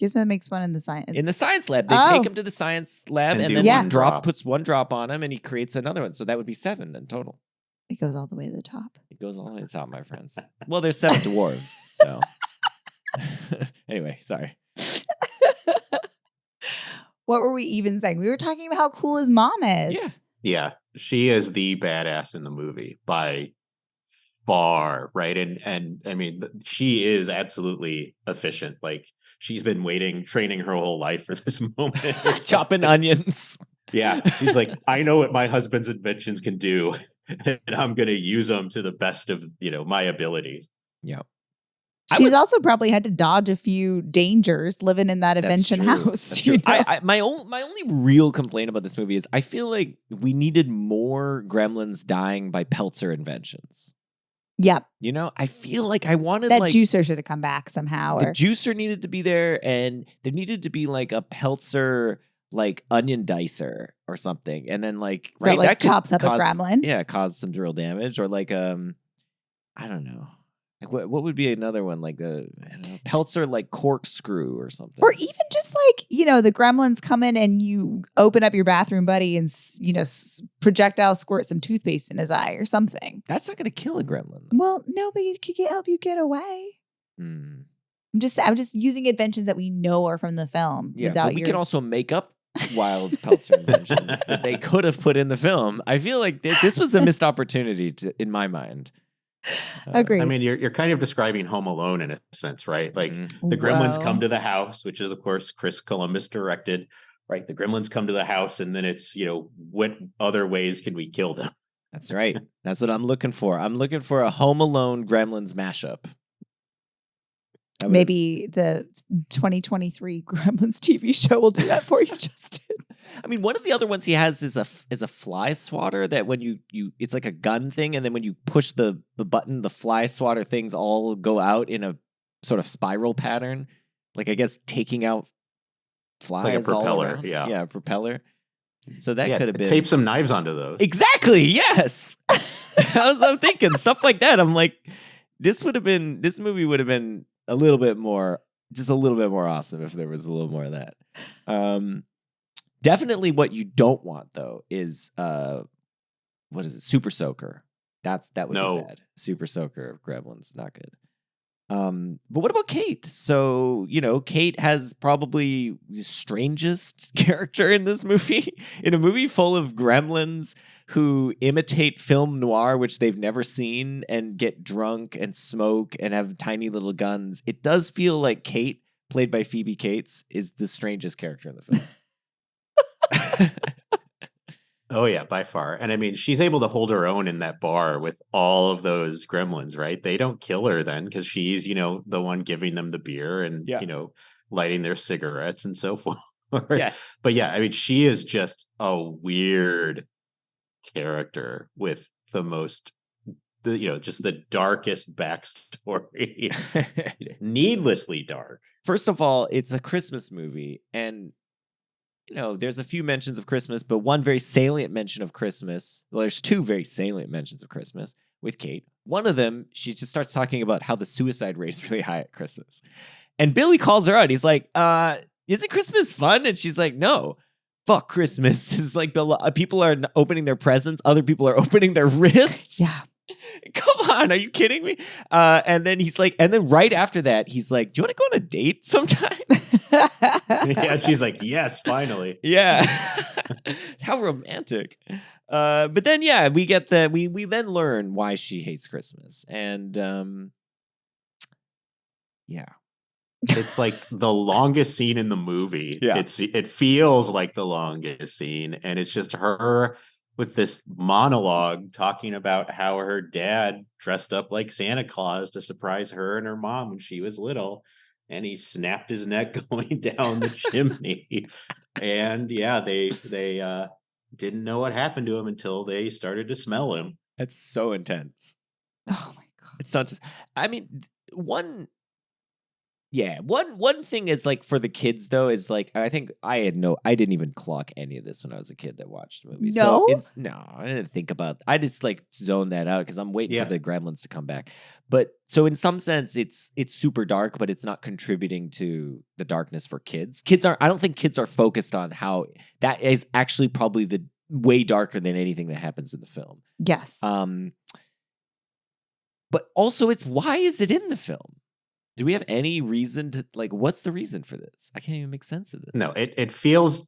Gizmo makes one in the science. In the science lab. They take him to the science lab and then puts one drop on him and he creates another one. So that would be 7 in total. It goes all the way to the top. It goes all the way to the top, my friends. Well, there's 7 dwarves, so... Anyway, sorry. What were we even saying? We were talking about how cool his mom is. Yeah, she is the badass in the movie by far, right? And I mean, she is absolutely efficient. Like she's been training her whole life for this moment. Chopping onions. Yeah, she's like, I know what my husband's inventions can do, and I'm going to use them to the best of my abilities. Yeah. She's also probably had to dodge a few dangers living in that invention house. My only real complaint about this movie is I feel like we needed more gremlins dying by Peltzer inventions. Yep. I feel like I wanted that juicer should have come back somehow. The juicer needed to be there, and there needed to be like a Peltzer like onion dicer or something, and then that chops up a gremlin. Yeah, cause some real damage, or like I don't know. Like what would be another one, like Peltzer like corkscrew or something, or even just the gremlins come in and you open up your bathroom buddy and projectile squirt some toothpaste in his eye or something. That's not going to kill a gremlin. Well, no, but it could help you get away. I'm just using inventions that we know are from the film. Yeah, but we can also make up wild Peltzer inventions that they could have put in the film. I feel like this was a missed opportunity in my mind. Agreed. I mean, you're kind of describing Home Alone in a sense, right? Like the Gremlins come to the house, which is, of course, Chris Columbus directed, right? The Gremlins come to the house, and then it's, what other ways can we kill them? That's right. That's what I'm looking for. I'm looking for a Home Alone Gremlins mashup. Maybe the 2023 Gremlins TV show will do that for you, Justin. I mean, one of the other ones he has is a fly swatter that when you it's like a gun thing, and then when you push the button, the fly swatter things all go out in a sort of spiral pattern. Like, I guess taking out flies. It's like a propeller, all around. Yeah, a propeller. So that could have been tape some knives onto those. Exactly. Yes. I'm thinking stuff like that. I'm like, this movie would have been a little bit more awesome if there was a little more of that. Definitely what you don't want though is what is it? Super Soaker. That would be bad. Super Soaker of Gremlins, not good. But what about Kate? So, Kate has probably the strangest character in this movie. In a movie full of gremlins who imitate film noir, which they've never seen, and get drunk and smoke and have tiny little guns. It does feel like Kate, played by Phoebe Cates, is the strangest character in the film. Oh, yeah, by far. And I mean, she's able to hold her own in that bar with all of those gremlins, right? They don't kill her then because she's, the one giving them the beer and, lighting their cigarettes and so forth. Yeah. But yeah, I mean, she is just a weird character with just the darkest backstory. Needlessly dark. First of all, it's a Christmas movie, and there's a few mentions of Christmas, but one very salient mention of Christmas. Well, there's two very salient mentions of Christmas with Kate. One of them, she just starts talking about how the suicide rate is really high at Christmas. And Billy calls her out. He's like, isn't Christmas fun? And she's like, no, fuck Christmas. It's like people are opening their presents. Other people are opening their wrists. Yeah. Come on, are you kidding me? And then he's like, and then right after that, he's like, do you want to go on a date sometime? Yeah, she's like, yes, finally. Yeah. How romantic. But then, we get we then learn why she hates Christmas. And it's like the longest scene in the movie. Yeah. It feels like the longest scene, and it's just her with this monologue talking about how her dad dressed up like Santa Claus to surprise her and her mom when she was little, and he snapped his neck going down the chimney. And they didn't know what happened to him until they started to smell him. That's so intense. Oh my God. It's not just, I mean, one thing is like for the kids though is like I think I didn't even clock any of this when I was a kid that watched the movie. No, I didn't think about. I just like zoned that out because I'm waiting for the Gremlins to come back. But so in some sense, it's super dark, but it's not contributing to the darkness for kids. I don't think kids are focused on how that is actually probably the way darker than anything that happens in the film. Yes. But also, why is it in the film? Do we have any reason to what's the reason for this? I can't even make sense of this. No, it feels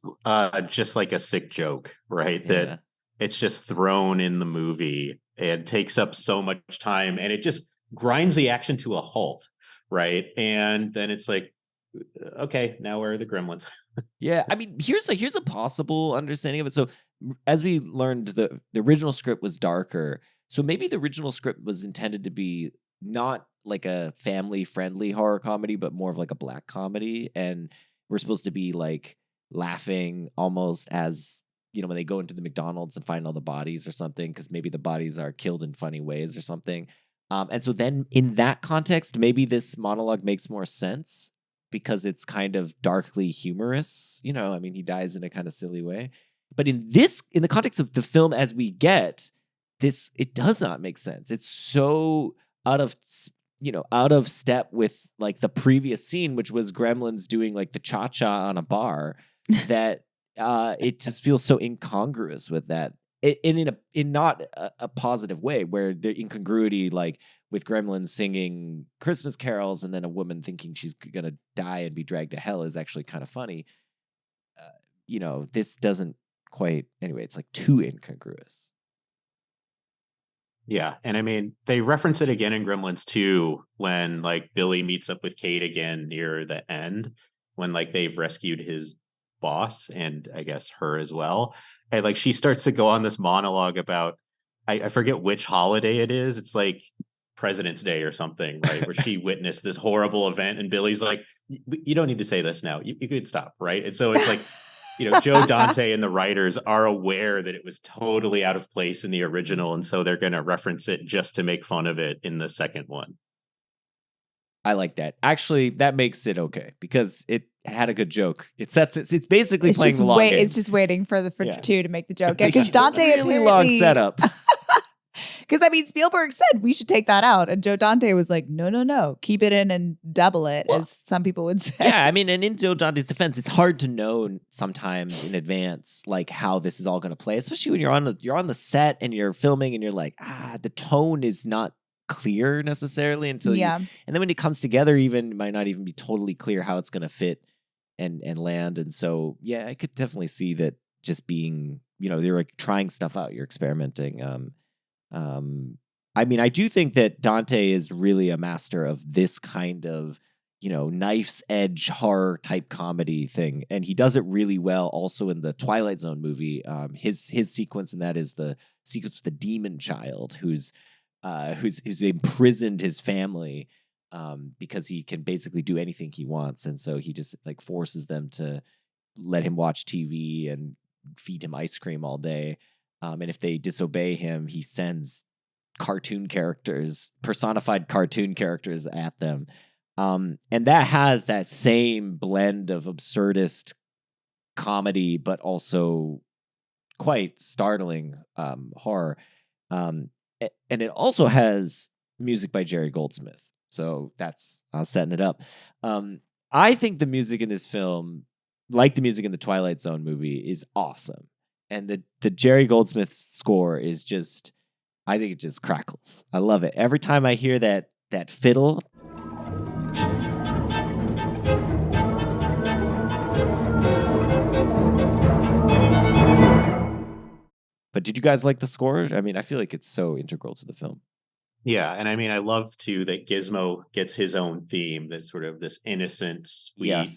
just like a sick joke, right? Yeah. That it's just thrown in the movie and takes up so much time, and it just grinds the action to a halt, right? And then it's like, okay, now where are the gremlins? Yeah, I mean, here's a possible understanding of it. So as we learned, the original script was darker. So maybe the original script was intended to be not like a family-friendly horror comedy, but more of like a black comedy. And we're supposed to be like laughing almost as, when they go into the McDonald's and find all the bodies or something, because maybe the bodies are killed in funny ways or something. And so then in that context, maybe this monologue makes more sense because it's kind of darkly humorous. I mean, he dies in a kind of silly way. But in the context of the film as we get this, it does not make sense. It's so out of step with like the previous scene, which was Gremlins doing like the cha-cha on a bar, that it just feels so incongruous with that. In not a positive way, where the incongruity, like with Gremlins singing Christmas carols and then a woman thinking she's going to die and be dragged to hell is actually kind of funny. This doesn't quite, anyway, it's like too incongruous. Yeah. And I mean, they reference it again in Gremlins 2 when like Billy meets up with Kate again near the end, when like they've rescued his boss and I guess her as well. And like she starts to go on this monologue about, I forget which holiday it is. It's like President's Day or something, right? Where she witnessed this horrible event and Billy's like, you don't need to say this now. You could stop, right? And so it's like, Joe Dante and the writers are aware that it was totally out of place in the original. And so they're going to reference it just to make fun of it in the second one. I like that. Actually, that makes it okay because it had a good joke. It's basically playing the long game. It's just waiting for the two to make the joke. Because Dante really long setup. Because Spielberg said we should take that out, and Joe Dante was like, no, keep it in and double it, as some people would say. Yeah, and in Joe Dante's defense, it's hard to know sometimes in advance like how this is all going to play, especially when you're on the set and you're filming and you're like, the tone is not clear necessarily until and then when it comes together, even it might not even be totally clear how it's going to fit and land. And so, yeah, I could definitely see that just being, you're like trying stuff out, you're experimenting. I do think that Dante is really a master of this kind of, knife's edge horror type comedy thing. And he does it really well also in the Twilight Zone movie. His sequence in that is the sequence with the demon child who's imprisoned his family because he can basically do anything he wants. And so he just like forces them to let him watch TV and feed him ice cream all day. And if they disobey him, he sends personified cartoon characters at them. And that has that same blend of absurdist comedy, but also quite startling horror. And it also has music by Jerry Goldsmith. So that's setting it up. I think the music in this film, like the music in the Twilight Zone movie, is awesome. And the Jerry Goldsmith score is just, I think it just crackles. I love it. Every time I hear that fiddle. But did you guys like the score? I feel like it's so integral to the film. Yeah, and I love too that Gizmo gets his own theme. That's sort of this innocent, sweet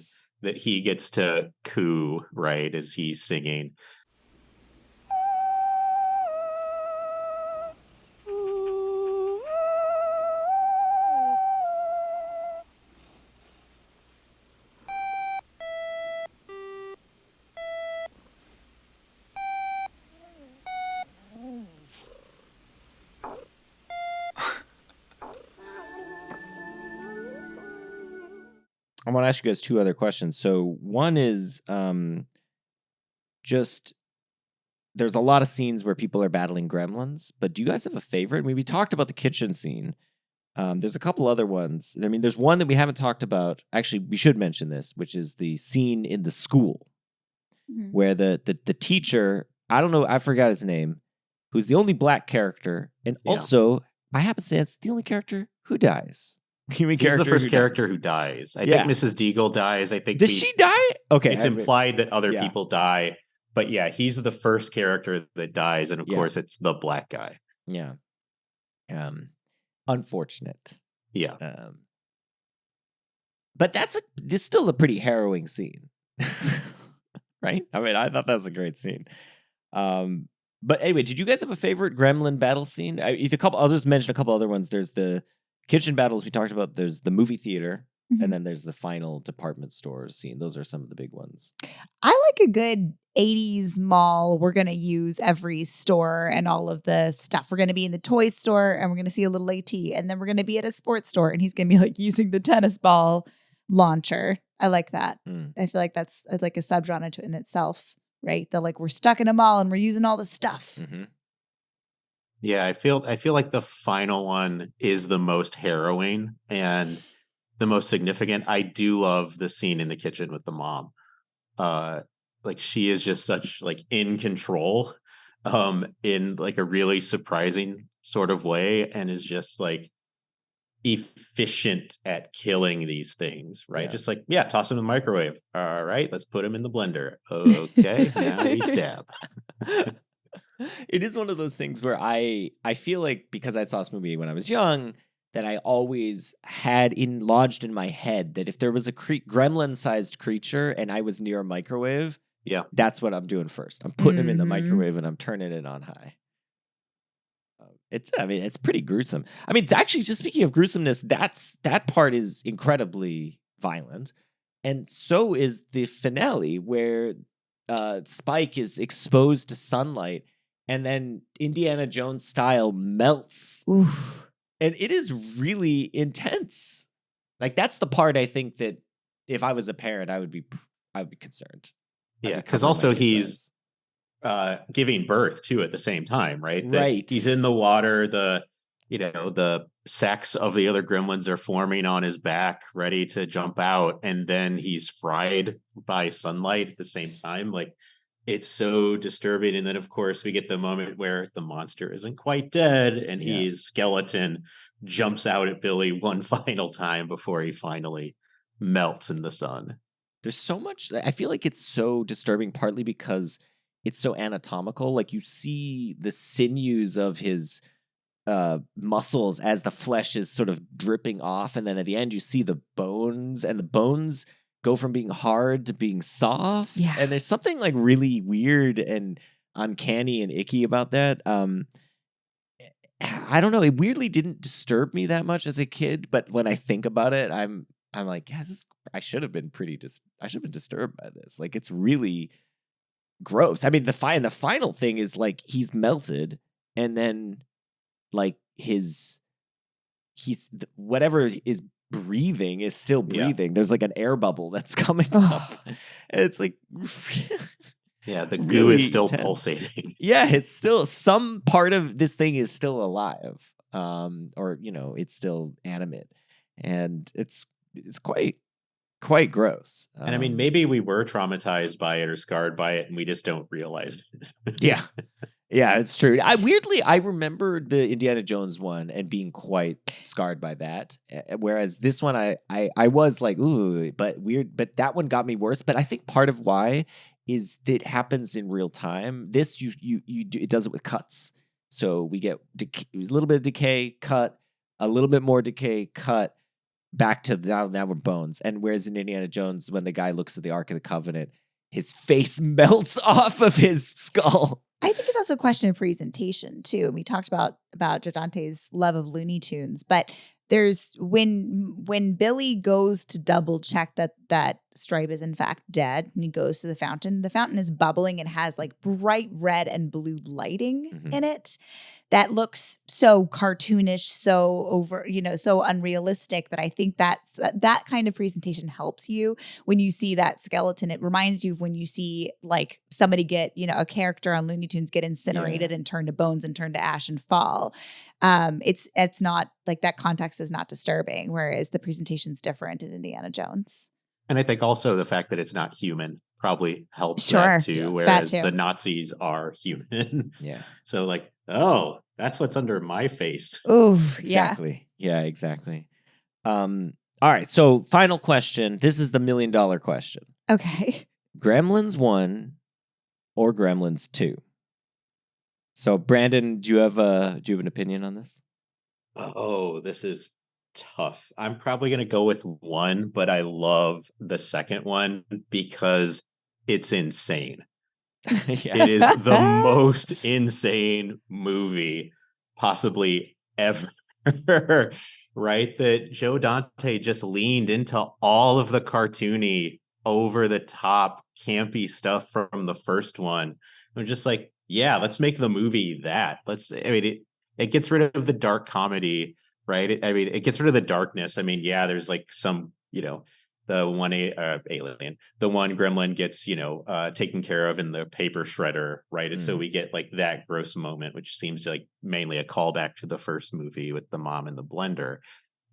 that he gets to coo, right, as he's singing. I want to ask you guys two other questions. So one is just there's a lot of scenes where people are battling gremlins, but do you guys have a favorite? We talked about the kitchen scene. There's a couple other ones. There's one that we haven't talked about. Actually, we should mention this, which is the scene in the school where the teacher, I don't know, I forgot his name, who's the only black character, and also, by happenstance, the only character who dies. He's the first character who dies. I think Mrs. Deagle dies. I think does she die? Okay, it's implied that other people die, but he's the first character that dies, and of course, it's the black guy. Yeah. Unfortunate. Yeah. But this is still a pretty harrowing scene, right? I thought that was a great scene. But anyway, did you guys have a favorite Gremlin battle scene? I'll just mention a couple other ones. There's the kitchen battles we talked about. There's the movie theater, and then there's the final department store scene. Those are some of the big ones. I like a good 80s mall. We're going to use every store and all of the stuff. We're going to be in the toy store, and we're going to see a little AT, and then we're going to be at a sports store, and he's going to be like using the tennis ball launcher. I like that. I feel like that's like a subgenre in itself, right? We're stuck in a mall and we're using all the stuff. Mm-hmm. Yeah, I feel like the final one is the most harrowing and the most significant. I do love the scene in the kitchen with the mom. She is just such in control, in a really surprising sort of way, and is just efficient at killing these things, right? Yeah. Just like, yeah, toss them in the microwave. All right, let's put them in the blender. Okay, now we stab. It is one of those things where I feel like because I saw this movie when I was young, that I always had lodged in my head that if there was a gremlin-sized creature and I was near a microwave, yeah, that's what I'm doing first. I'm putting him in the microwave and I'm turning it on high. It's pretty gruesome. I mean, actually, just speaking of gruesomeness, that part is incredibly violent, and so is the finale where Spike is exposed to sunlight, and then Indiana Jones style melts, Oof. and it is really intense. Like that's the part I think that if I was a parent, I would be concerned. Yeah, because also he's giving birth to at the same time, right? Right. He's in the water. The sacks of the other gremlins are forming on his back, ready to jump out, and then he's fried by sunlight at the same time. Like, it's so disturbing. And then, of course, we get the moment where the monster isn't quite dead, and his skeleton jumps out at Billy one final time before he finally melts in the sun. There's so much. I feel like it's so disturbing, partly because it's so anatomical. Like you see the sinews of his muscles as the flesh is sort of dripping off, and then at the end you see the bones, and the bones go from being hard to being soft. Yeah. And there's something like really weird and uncanny and icky about that. I don't know. It weirdly didn't disturb me that much as a kid, but when I think about it, I'm like, yeah, I should have been I should have been disturbed by this. Like, it's really gross. I mean, the final thing is like he's melted, and then like whatever is breathing is still breathing. Yeah. There's like an air bubble that's coming up. And it's like yeah, the goo really is still intense. Pulsating. Yeah, it's still some part of this thing is still alive. Or it's still animate. And it's quite gross. And I mean, maybe we were traumatized by it or scarred by it, and we just don't realize it. Yeah, it's true. I remember the Indiana Jones one and being quite scarred by that. Whereas this one, I was like, ooh, but weird. But that one got me worse. But I think part of why is that it happens in real time. This you do, it does it with cuts. So we get a little bit of decay, cut, a little bit more decay, cut, back to now we're bones. And whereas in Indiana Jones, when the guy looks at the Ark of the Covenant, his face melts off of his skull. I think it's also a question of presentation too. And we talked about Joe Dante's love of Looney Tunes, but there's when Billy goes to double check that Stripe is in fact dead, and he goes to the fountain is bubbling and has like bright red and blue lighting in it. That looks so cartoonish, so over, so unrealistic that I think that kind of presentation helps you when you see that skeleton. It reminds you of when you see like somebody get, a character on Looney Tunes get incinerated and turn to bones and turn to ash and fall. It's not like that context is not disturbing, whereas the presentation's different in Indiana Jones. And I think also the fact that it's not human probably helps that too, whereas the Nazis are human. Yeah. So like, oh, that's what's under my face. Oh, exactly. Yeah, exactly. All right. So final question. This is the $1 million question. Okay. Gremlins 1 or Gremlins 2? So Brandon, do you have an opinion on this? Oh, this is tough. I'm probably going to go with 1, but I love the second one because it's insane. It is the most insane movie possibly ever, right? That Joe Dante just leaned into all of the cartoony, over the top, campy stuff from the first one. I'm just like, yeah, let's make the movie that. It gets rid of the dark comedy, right? It gets rid of the darkness. I mean, yeah, there's like some, the one alien, the one gremlin gets, taken care of in the paper shredder, right? And so we get like that gross moment, which seems like mainly a callback to the first movie with the mom in the blender.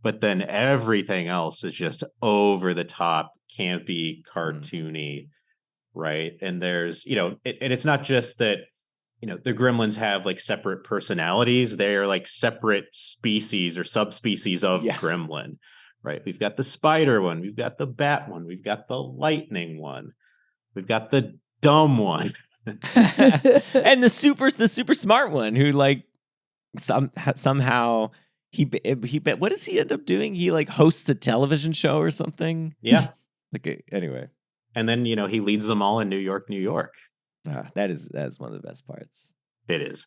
But then everything else is just over the top, campy, cartoony, right? And there's, and it's not just that the gremlins have like separate personalities. They're like separate species or subspecies of gremlin, right? We've got the spider one, we've got the bat one, we've got the lightning one, we've got the dumb one. And the super smart one who like somehow he what does he end up doing? He like hosts a television show or something. Yeah. Anyway. And then, he leads them all in New York, New York. That is one of the best parts. It is.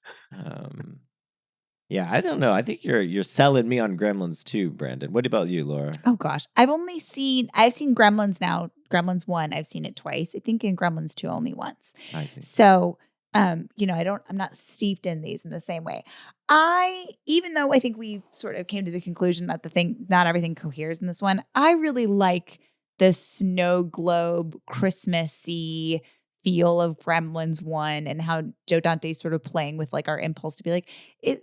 Yeah, I don't know. I think you're selling me on Gremlins too, Brandon. What about you, Laura? Oh gosh, I've seen Gremlins now. Gremlins 1, I've seen it twice. I think in Gremlins 2 only once. I see. So, I'm not steeped in these in the same way. Even though I think we sort of came to the conclusion that not everything coheres in this one, I really like the snow globe Christmassy feel of Gremlins 1 and how Joe Dante's sort of playing with like our impulse to be like,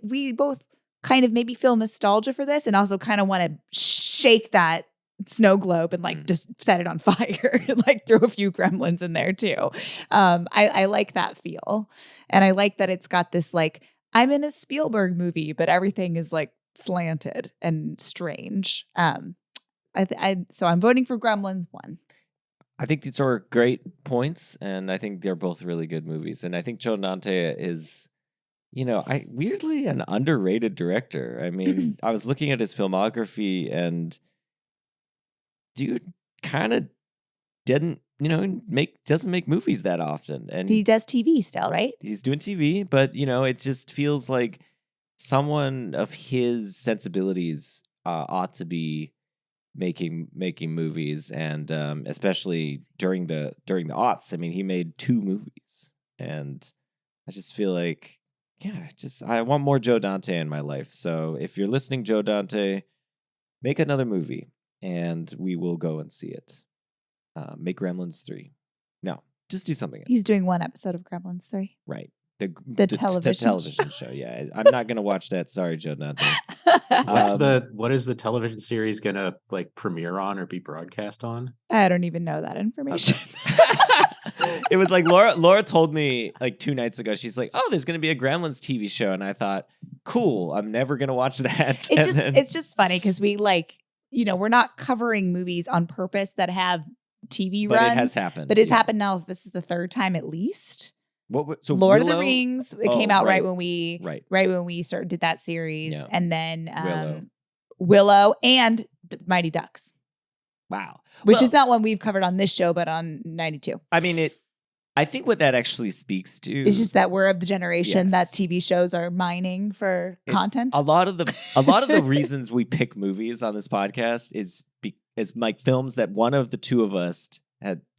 we both kind of maybe feel nostalgia for this and also kind of want to shake that snow globe and like just set it on fire and like throw a few gremlins in there too. I like that feel. And I like that it's got this like, I'm in a Spielberg movie, but everything is like slanted and strange. So I'm voting for Gremlins 1. I think these are great points, and I think they're both really good movies. And I think Joe Dante is, weirdly an underrated director. I mean, I was looking at his filmography, and dude kind of doesn't make movies that often. And he does TV still, right? He's doing TV, but it just feels like someone of his sensibilities ought to be making movies, and especially during the aughts. I mean, he made 2 movies, and I just feel like, I want more Joe Dante in my life. So if you're listening, Joe Dante, make another movie, and we will go and see it. Make Gremlins 3. No, just do something else. He's doing 1 episode of Gremlins 3. Right. The television show. Yeah, I'm not gonna watch that. Sorry, Joe Dante. What is the television series gonna like premiere on or be broadcast on? I don't even know that information. It was like Laura told me like 2 nights ago. She's like, "Oh, there's gonna be a Gremlins TV show," and I thought, "Cool, I'm never gonna watch that." It's just funny because we like, we're not covering movies on purpose that have TV runs. But it has happened. But it's happened now. This is the 3rd time at least. So Lord of the Rings, it came out right when we did that series, and then Willow and Mighty Ducks. Wow, which is not one we've covered on this show, but on 92. I mean, I think what that actually speaks to is just that we're of the generation that TV shows are mining for content. A lot of the reasons we pick movies on this podcast is like films that one of the 2 of us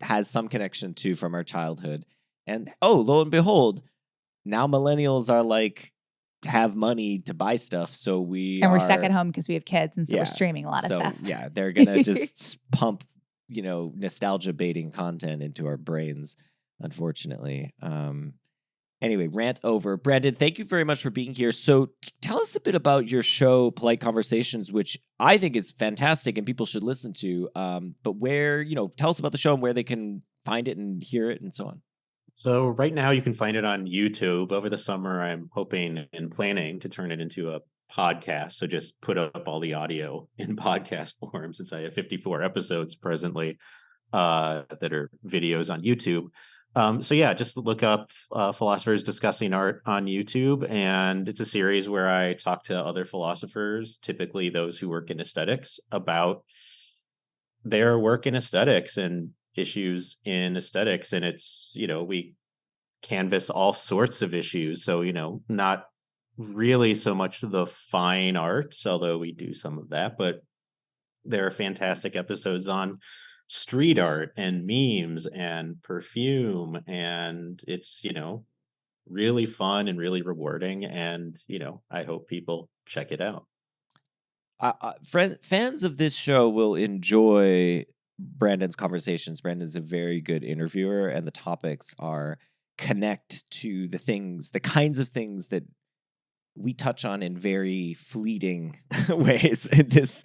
has some connection to from our childhood. And lo and behold, now millennials are like have money to buy stuff, so we're stuck at home because we have kids, and so we're streaming a lot of stuff. Yeah, they're gonna just pump nostalgia baiting content into our brains, unfortunately. Anyway, rant over. Brandon, thank you very much for being here. So tell us a bit about your show, Polite Conversations, which I think is fantastic and people should listen to. But where tell us about the show and where they can find it and hear it and so on. So right now you can find it on YouTube. Over the summer, I'm hoping and planning to turn it into a podcast. So just put up all the audio in podcast form, since I have 54 episodes presently that are videos on YouTube. Just look up Philosophers Discussing Art on YouTube. And it's a series where I talk to other philosophers, typically those who work in aesthetics, about their work in aesthetics and issues in aesthetics. And it's, we canvas all sorts of issues. So, not really so much the fine arts, although we do some of that, but there are fantastic episodes on street art and memes and perfume. And it's, really fun and really rewarding. And, I hope people check it out. Fans of this show will enjoy Brandon's conversations. Brandon's a very good interviewer, and the topics connect to the kinds of things that we touch on in very fleeting ways in this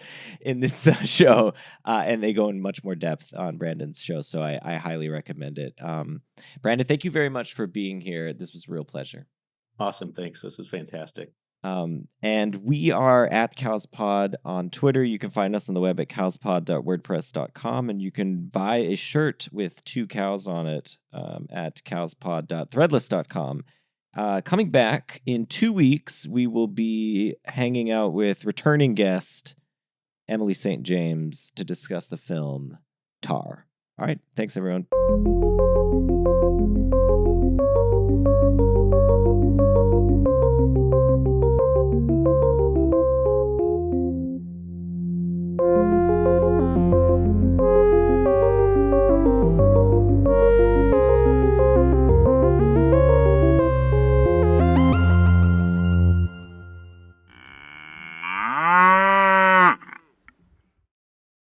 show, and they go in much more depth on Brandon's show. So I highly recommend it. Brandon, thank you very much for being here. This was a real pleasure. Awesome. Thanks. This is fantastic. And we are at CowsPod on Twitter. You can find us on the web at cowspod.wordpress.com, and you can buy a shirt with 2 cows on it at cowspod.threadless.com. Coming back in 2 weeks, we will be hanging out with returning guest Emily St. James to discuss the film Tar. All right. Thanks, everyone.